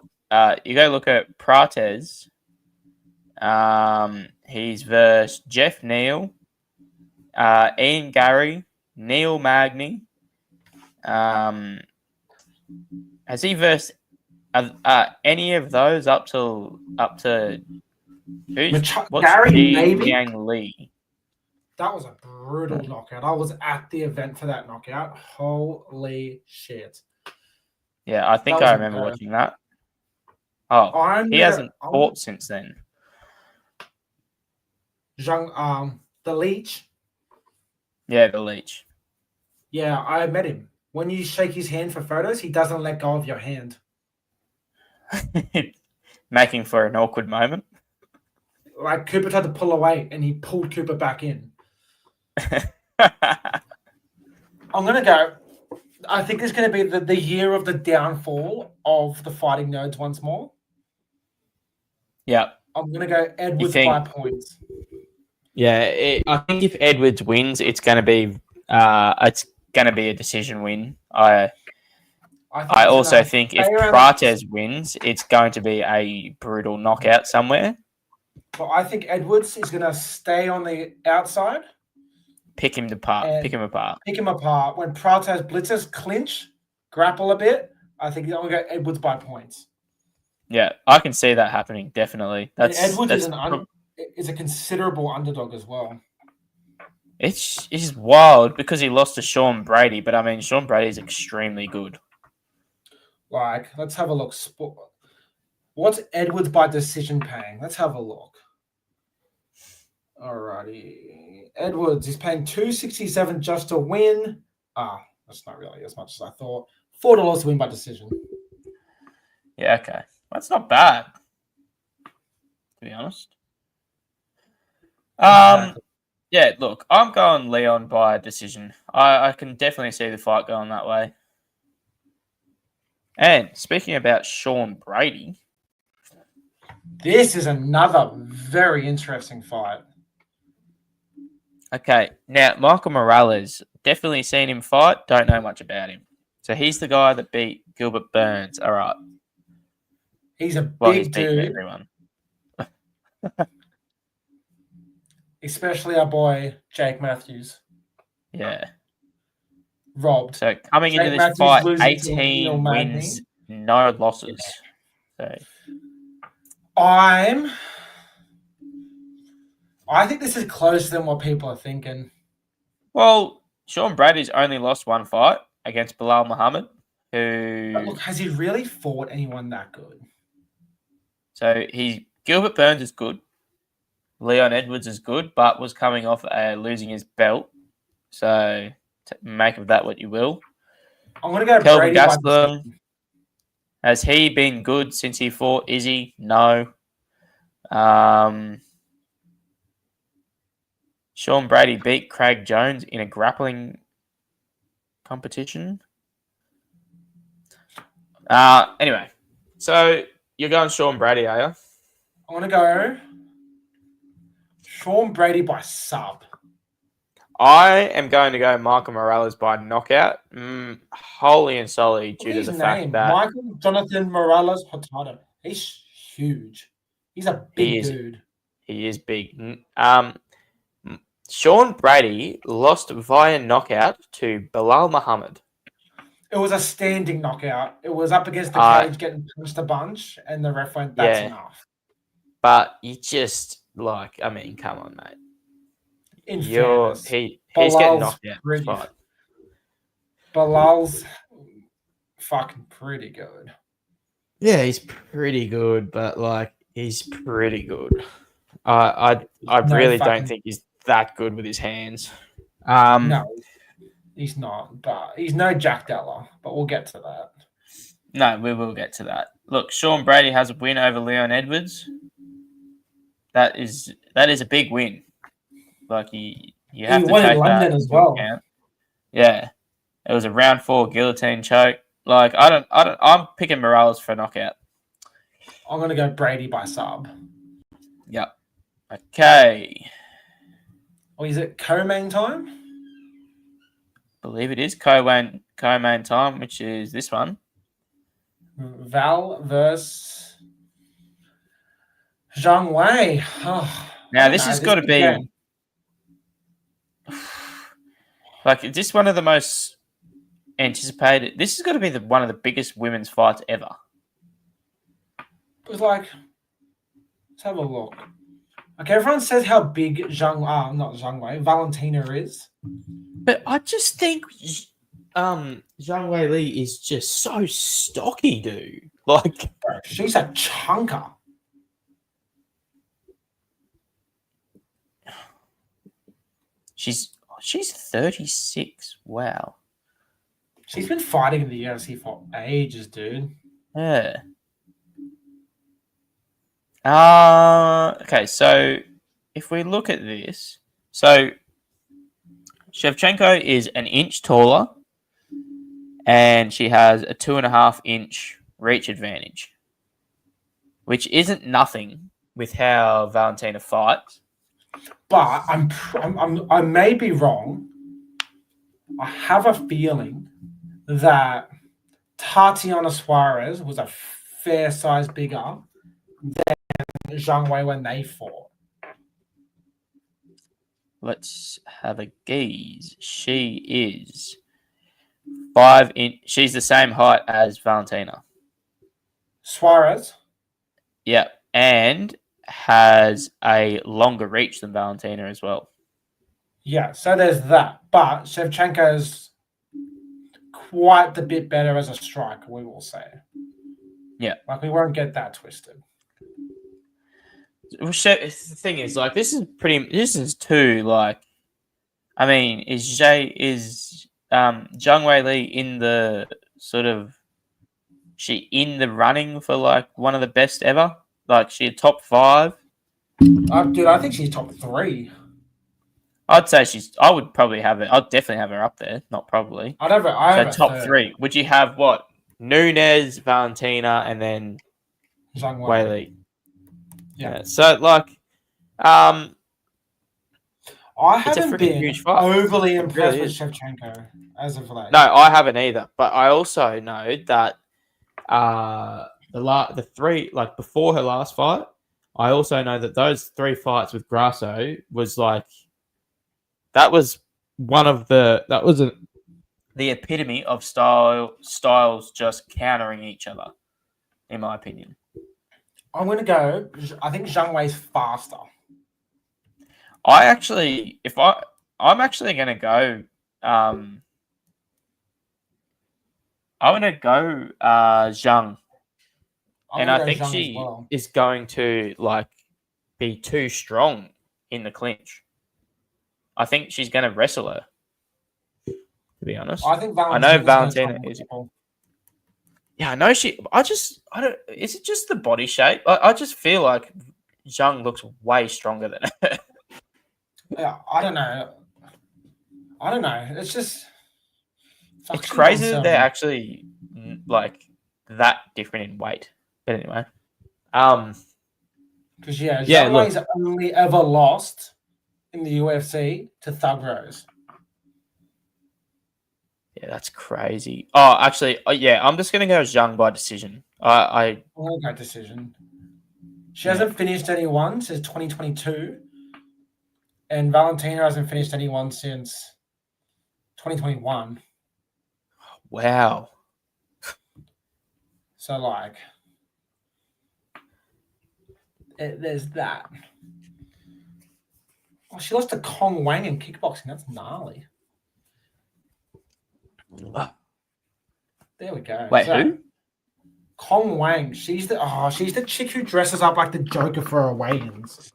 B: you go look at Prates. He's versed Jeff Neal, Ian Gary, Neil Magny. Has he versed any of those up to who's
A: Gary,
B: Ji
A: maybe?
B: Yang Lee?
A: That was a brutal knockout. I was at the event for that knockout. Holy shit.
B: Yeah, I think
A: That was
B: I remember
A: incredible.
B: watching that. Oh, he hasn't fought since then.
A: The Leech.
B: Yeah, the Leech.
A: Yeah, I met him. When you shake his hand for photos, he doesn't let go of your hand.
B: Making for an awkward moment.
A: Like Cooper tried to pull away and he pulled Cooper back in. I'm going to go. I think it's going to be the year of the downfall of the fighting nerds once more.
B: Yeah.
A: I'm going to go Edwards by points.
C: Yeah, I think if Edwards wins, it's going to be a decision win. I also think if Prates wins, it's going to be a brutal knockout somewhere.
A: But I think Edwards is going to stay on the outside.
B: Pick him apart.
A: When Prates blitzes, clinch, grapple a bit, I think I'm going to go Edwards by points.
B: Yeah, I can see that happening, definitely.
A: Edwards is a considerable underdog as well.
B: It's wild because he lost to Sean Brady, but I mean, Sean Brady is extremely good.
A: Like, let's have a look. What's Edwards by decision paying? Let's have a look. Alrighty. Edwards is paying $267 just to win. That's not really as much as I thought. $4 to win by decision.
B: Yeah, okay. That's not bad, to be honest.
A: Exactly.
B: Yeah, look, I'm going Leon by decision. I can definitely see the fight going that way. And speaking about Sean Brady,
A: this is another very interesting fight.
B: Okay, now Michael Morales, definitely seen him fight, don't know much about him. So he's the guy that beat Gilbert Burns. All right.
A: He's a big dude.
B: Everyone.
A: Especially our boy, Jake Matthews.
B: Yeah.
A: Robbed.
B: So coming into this fight, 18 wins, no losses. So
A: I think this is closer than what people are thinking.
B: Well, Sean Brady's only lost one fight against Bilal Muhammad, who...
A: But look, has he really fought anyone that good?
B: So Gilbert Burns is good. Leon Edwards is good, but was coming off losing his belt. So make of that what you will.
A: I'm going to go
B: Kelvin
A: Brady
B: Gastelum. Has he been good since he fought Izzy? No. Sean Brady beat Craig Jones in a grappling competition. Anyway, so you're going Sean Brady, are you?
A: I'm going to go Sean Brady by sub.
B: I am going to go Michael Morales by knockout, wholly and solely due to the fact that
A: Michael Jonathan Morales Hurtado. He's huge. He's a big dude.
B: He is big. Sean Brady lost via knockout to Bilal Muhammad.
A: It was a standing knockout. It was up against the cage, getting punched a bunch, and the ref went, "That's enough."
C: but you just like, I mean, come on, mate.
A: In fairness,
C: He's getting
A: Bilal's
C: knocked out.
A: pretty.
C: Fight.
A: Bilal's fucking pretty good.
C: Yeah, he's pretty good, but like, he's pretty good. I really don't think he's that good with his hands.
A: No, he's not. But he's no Jack Della. But we'll get to that.
B: No, we will get to that. Look, Sean Brady has a win over Leon Edwards. That is a big win. Like you have to
A: won
B: take
A: in London
B: that
A: as
B: into
A: well.
B: account. Yeah, it was a round 4 guillotine choke. Like I'm picking Morales for a knockout.
A: I'm gonna go Brady by sub.
B: Yep. Okay.
A: Or is it co-main time?
B: Believe it is co-main time, which is this one.
A: Val versus Zhang Wei. Oh,
B: Now this has got to be like, is this one of the most anticipated? This has got to be one of the biggest women's fights ever.
A: It was like, let's have a look. Okay, everyone says how big Valentina is.
C: But I just think Zhang Wei Li is just so stocky, dude. Like,
A: bro, she's a chunker.
B: She's 36. Wow.
A: She's been fighting in the UFC for ages, dude.
B: Yeah. Okay, so if we look at this, so Shevchenko is an inch taller and she has a 2.5-inch reach advantage, which isn't nothing with how Valentina fights.
A: But I may be wrong. I have a feeling that Tatiana Suarez was a fair size bigger than Zhang Wei when they fought.
B: Let's have a gaze. She is 5 inch. She's the same height as Valentina.
A: Suarez?
B: Yeah, and has a longer reach than Valentina as well.
A: Yeah, so there's that. But Shevchenko's quite a bit better as a striker, we will say.
B: Yeah.
A: Like, we won't get that twisted.
B: The thing is, like, this is too, like, I mean, is Zhang Wei Li in the sort of, she in the running for like one of the best ever? Like, she a top 5?
A: Dude, I think she's top 3.
B: I'd say I would probably have it. I'd definitely have her up there. Not probably.
A: I'd have her
B: top
A: third.
B: 3. Would you have what? Nunes, Valentina, and then
A: Zhang
B: Wei Li.
A: Yeah.
B: So like,
A: I haven't been
B: huge fight.
A: overly impressed
B: really
A: with
B: is.
A: Shevchenko as of late.
B: No, I haven't either. But I also know that the 3, like, before her last fight, I also know that those 3 fights with Grasso was like, that was the epitome of styles just countering each other, in my opinion.
A: I'm going to go, I think Zhang Wei's faster.
B: I'm actually going to go, I'm going to go Zhang. And I think she is going to, like, be too strong in the clinch. I think she's going to wrestle her, to be honest.
A: I
B: know Valentina is. Yeah, I know she. I don't. Is it just the body shape? I just feel like Zhang looks way stronger than her.
A: Yeah, I don't know. It's just.
B: It's crazy that they're actually like that different in weight. But anyway,
A: because Zhang Wei's only ever lost in the UFC to Thug Rose.
B: Yeah, that's crazy. Oh, actually, yeah, I'm just gonna go Zhang by decision. I'm
A: gonna go decision. She hasn't finished anyone since 2022, and Valentina hasn't finished anyone since 2021.
B: Wow.
A: So, like, There's that. Oh, she lost to Kong Wang in kickboxing. That's gnarly. There we go.
B: Wait, who?
A: Kong Wang. She's the chick who dresses up like the Joker for her weigh-ins.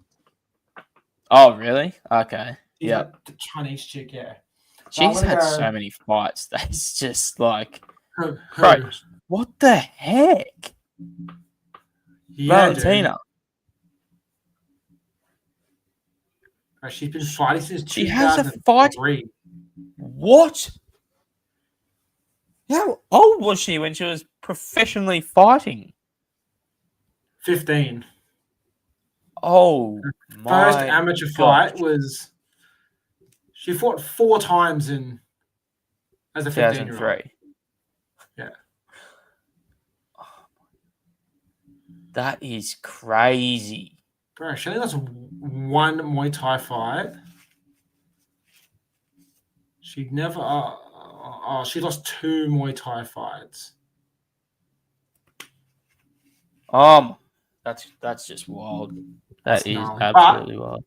B: Oh, really? Okay. Yeah.
A: The Chinese chick, yeah.
B: She's had so many fights. That's just like, bro, what the heck?
A: Yeah,
B: Valentina.
A: She's been fighting since 2003.
B: She has a fight. What? How old was she when she was professionally fighting?
A: 15.
B: Oh, my
A: First amateur fight was she fought 4 times as a 15-year-old.
B: 2003.
A: Yeah.
B: That is crazy.
A: Bro, she only lost 1 Muay Thai fight. She never she lost 2 Muay Thai fights.
B: That's just wild. That is
A: gnarly.
B: absolutely wild.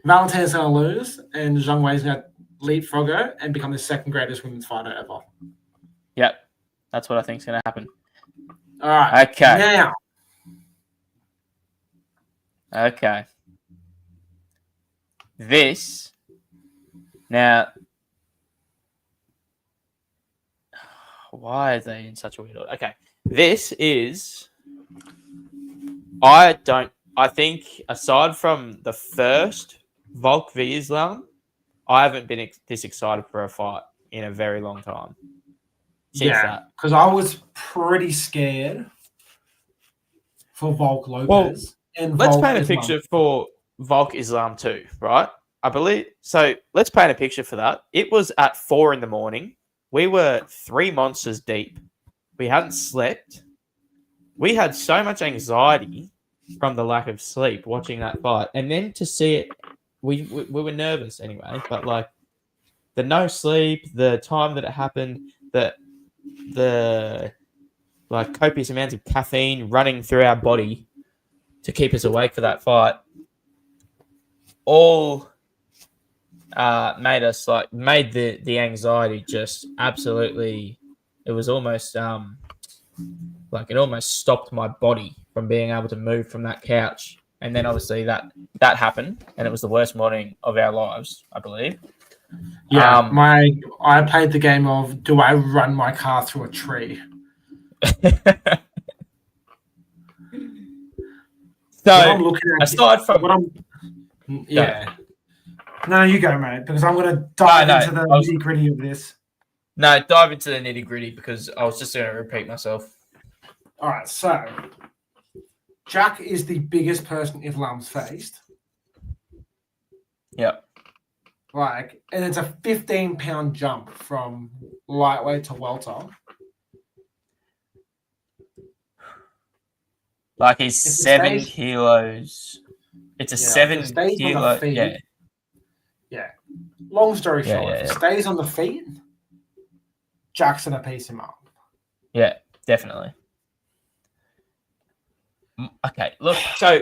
A: Valentina's going to lose, and Zhang Wei's going to leapfrog her and become the second greatest women's fighter ever.
B: Yep. That's what I think is going to happen.
A: All right.
B: Okay.
A: Now.
B: Okay. This. Now. Why are they in such a weird order? Okay. This is. I think aside from the first Volk v Islam, I haven't been this excited for a fight in a very long time.
A: Yeah, because I was pretty scared for Volk Lopez.
B: Well, let's paint a picture for Volk Islam too, right? I believe so. Let's paint a picture for that. It was at 4 a.m. We were 3 monsters deep. We hadn't slept. We had so much anxiety from the lack of sleep watching that fight, and then to see it, we were nervous anyway. But like the no sleep, the time that it happened, the like copious amounts of caffeine running through our body to keep us awake for that fight, all made the anxiety just absolutely. It was almost like it almost stopped my body from being able to move from that couch. And then obviously that happened, and it was the worst morning of our lives, I believe.
A: Yeah, I played the game of, do I run my car through a tree?
B: So aside from
A: yeah. No, you go, mate, because I'm going to dive into the nitty-gritty of this.
B: No, dive into the nitty-gritty because I was just going to repeat myself.
A: All right, so Jack is the biggest person Islam's faced.
B: Yep.
A: And it's a 15-pound jump from lightweight to welter.
B: Like he's 7 kilos. It's a 7 kilo. Yeah.
A: Yeah. Long story short, if it stays on the feet, Jack's gonna piece him up.
B: Yeah, definitely. Okay, look. So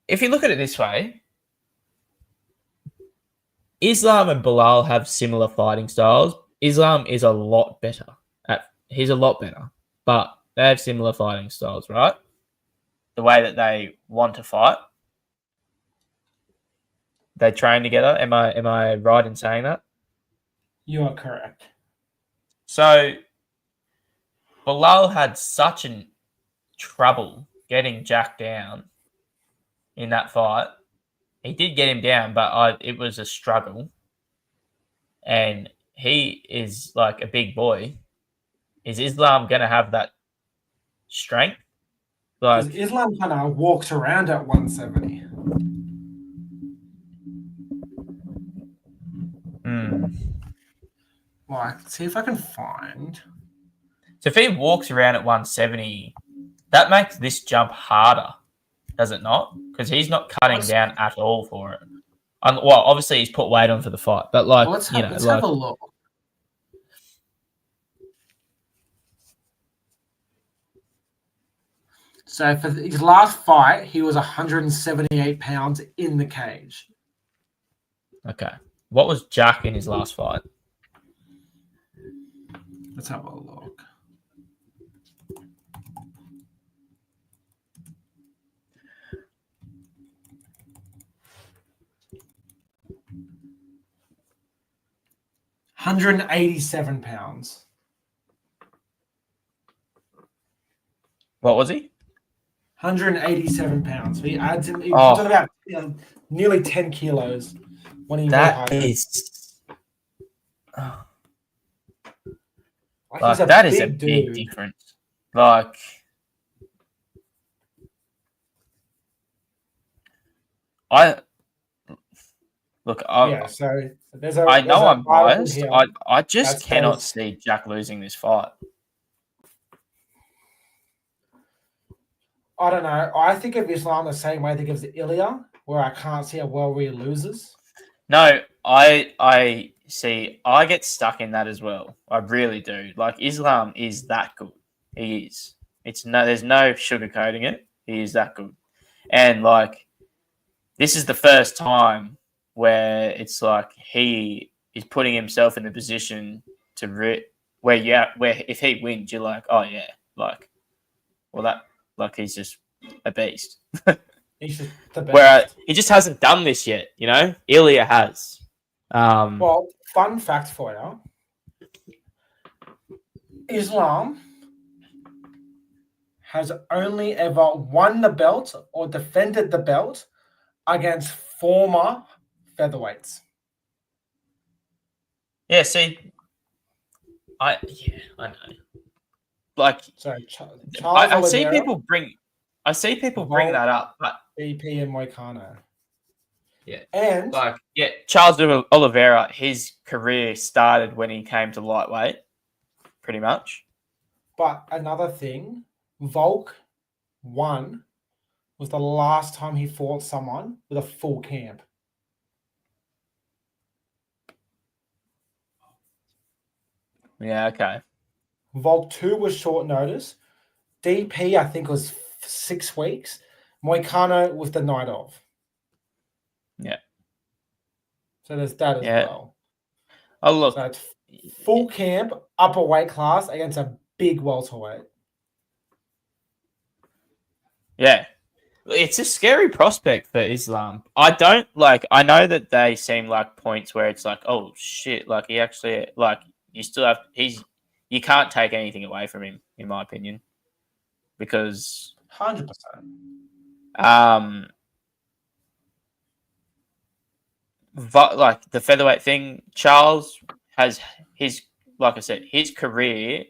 B: if you look at it this way, Islam and Bilal have similar fighting styles. Islam is a lot better. He's a lot better, but they have similar fighting styles, right? The way that they want to fight. They train together. Am I right in saying that?
A: You are correct.
B: So Bilal had such an trouble getting Jack down in that fight. He did get him down, but it was a struggle. And he is like a big boy. Is Islam going to have that strength? Like
A: Islam kind of walks around at 170. Like, see if I can find.
B: So if he walks around at 170, that makes this jump harder, does it not? Because he's not cutting down at all for it. Well, obviously he's put weight on for the fight, but like,
A: let's have a look. So for his last fight, he was 178 pounds in the cage.
B: Okay. What was Jack in his last fight?
A: Let's have a look. £187.
B: What was he?
A: 187 pounds. So he adds him. He
B: Oh.
A: puts on about nearly 10 kilos when he
B: That
A: rehydrates.
B: is
A: He's
B: that is a
A: big
B: big
A: dude.
B: difference. Like, I look.
A: Yeah, so
B: I know I'm biased.
A: here
B: I just
A: that
B: cannot
A: says-
B: see Jack losing this fight.
A: I don't know. I think of Islam the same way I think of Ilya, where I can't see a world where he loses.
B: No, I see. I get stuck in that as well. I really do. Like, Islam is that good. He is. There's no sugarcoating it. He is that good. And like, this is the first time where it's like he is putting himself in the position to where if he wins, you're like, oh yeah, like, well that like he's just a beast.
A: He's just the best.
B: Where he just hasn't done this yet, you know. Ilya has.
A: Well, fun fact for you: Islam has only ever won the belt or defended the belt against former featherweights.
B: Yeah, see, I know. Like,
A: So Charles
B: I see
A: Oliveira,
B: people bring that up, but
A: BP and Moicano.
B: yeah,
A: And
B: like, yeah, Charles Oliveira, his career started when he came to lightweight, pretty much.
A: but another thing, Volk 1 was the last time he fought someone with a full camp.
B: Yeah, okay.
A: Volk 2 was short notice. DP, I think, was 6 weeks. Moicano was the night of.
B: Yeah.
A: So there's that as well.
B: Oh, look.
A: So it's full camp, upper weight class against a big welterweight.
B: Yeah. It's a scary prospect for Islam. I know that they seem like points where it's like, oh shit, like he actually, like, you can't take anything away from him, in my opinion. Because
A: 100%.
B: Like the featherweight thing, Charles has like I said, his career.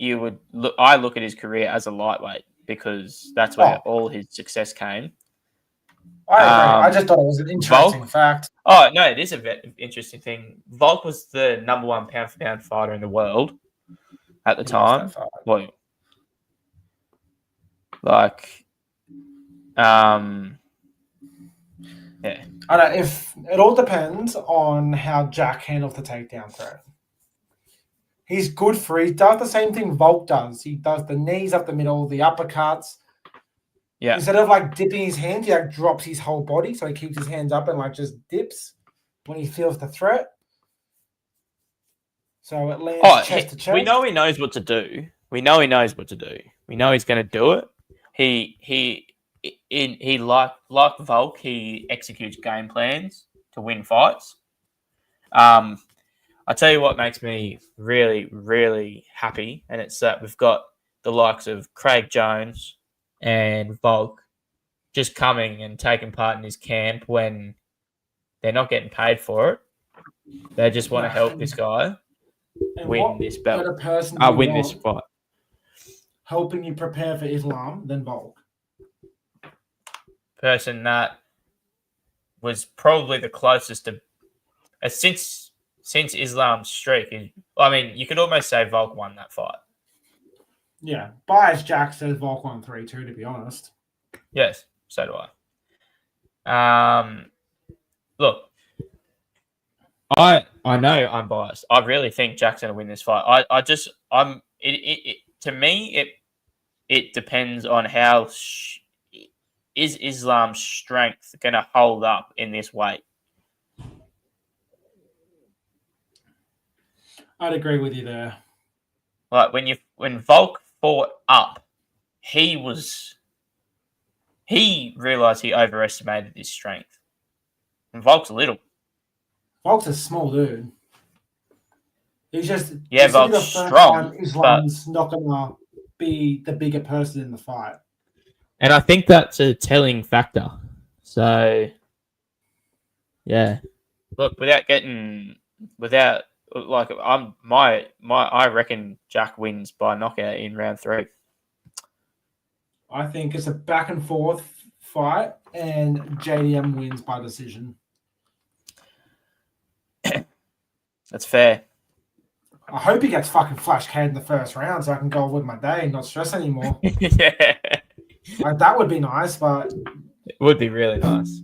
B: I look at his career as a lightweight because that's where all his success came.
A: I agree. I just thought it was an interesting fact.
B: Oh no, it is a very interesting thing. Volk was the number 1 pound for pound fighter in the world at the time. Well, like, yeah.
A: I don't know if it all depends on how Jack handles the takedown threat. He's good for he does the same thing Volk does. He does the knees up the middle, the uppercuts.
B: Yeah.
A: Instead of like dipping his hands, he like drops his whole body, so he keeps his hands up and like just dips when he feels the threat. So it lands chest to chest.
B: We know he knows what to do. We know he knows what to do. We know he's going to do it. He like Volk, he executes game plans to win fights. I tell you what makes me really, really happy, and it's that we've got the likes of Craig Jones and Volk just coming and taking part in his camp when they're not getting paid for it. They just want to help this guy win this belt. Win this fight.
A: Helping you prepare for Islam than Volk.
B: Person that was probably the closest to since Islam's streak. I mean, you could almost say Volk won that fight.
A: Yeah, bias Jack says Volk won 3-2. To be honest,
B: yes, so do I. Look, I know I'm biased. I really think Jack's going to win this fight. To me, it depends on how is Islam's strength going to hold up in this weight.
A: I'd agree with you there.
B: Like when Volk fought up, he realized he overestimated his strength. And Volk's little.
A: Volk's a small dude. He's just
B: Volk's strong.
A: Islam's not gonna be the bigger person in the fight.
C: And I think that's a telling factor. So, yeah.
B: Look, I reckon Jack wins by knockout in round 3.
A: I think it's a back and forth fight, and JDM wins by decision.
B: That's fair.
A: I hope he gets fucking flash canned in the first round so I can go with my day and not stress anymore.
B: Yeah.
A: Like, that would be nice, but
C: It would be really nice.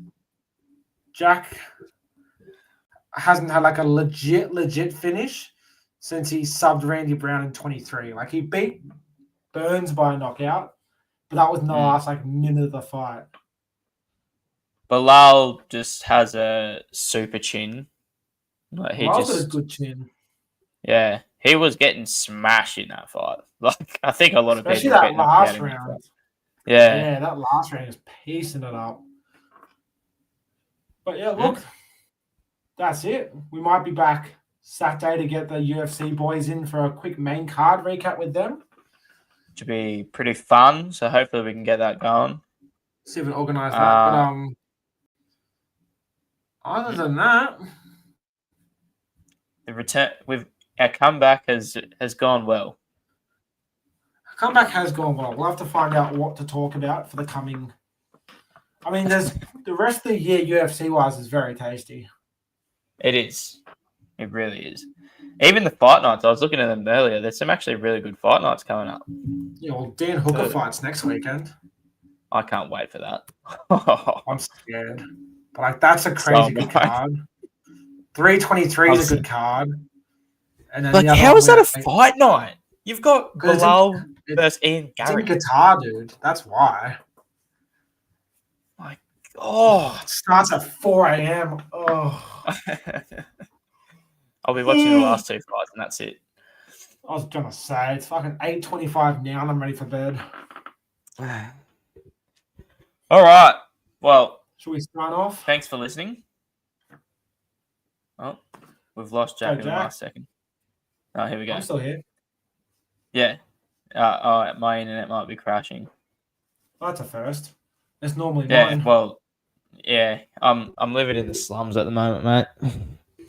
A: Jack hasn't had like a legit finish since he subbed Randy Brown in 23. Like, he beat Burns by a knockout, but that was in the last like minute of the fight.
B: Bilal just has a super chin. Like,
A: Bilal's got a good chin.
B: Yeah, he was getting smashed in that fight. Like, I think a lot of
A: Especially
B: people
A: that last round.
B: Yeah,
A: that last round is piecing it up. But yeah, look, that's it. We might be back Saturday to get the UFC boys in for a quick main card recap with them.
B: Should be pretty fun. So hopefully we can get that going.
A: See if we can organise that. But other than that,
B: the return with our comeback has gone well.
A: Comeback has gone well. We'll have to find out what to talk about for the coming. I mean, there's the rest of the year UFC wise is very tasty.
B: It is. It really is. Even the fight nights, I was looking at them earlier. There's some actually really good fight nights coming up.
A: Yeah, well, Dan Hooker fights next weekend.
B: I can't wait for that.
A: I'm scared. But like, that's a crazy good card. 323 is a good card. And then
B: like, how is that a fight night? You've got Bilal versus Ian Gary.
A: It's in Qatar, dude. That's why.
B: Like,
A: it starts at 4 a.m. Oh.
B: I'll be watching the last 2 fights, and that's it.
A: I was gonna say it's fucking 8:25 now, and I'm ready for bed.
B: All right. Well,
A: should we sign off?
B: Thanks for listening. Oh, we've lost Jack in the last second. Oh, here we go.
A: I'm still here.
B: Yeah. My internet might be crashing.
A: Oh, that's a first. It's normally
B: mine. Well, yeah. I'm living in the slums at the moment, mate.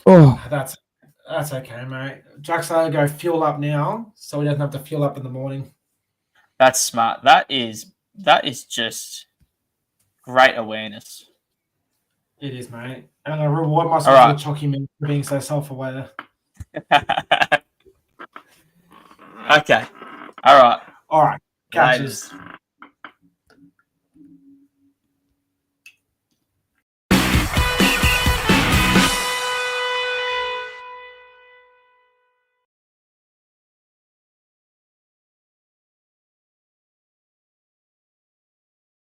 B: Oh,
A: that's okay, mate. Jack's going to go fuel up now, so he doesn't have to fuel up in the morning.
B: That's smart. That is just great awareness.
A: It is, mate. And I'm going to reward myself with a Chucky man for being so self-aware.
B: Okay. All right.
A: Catches.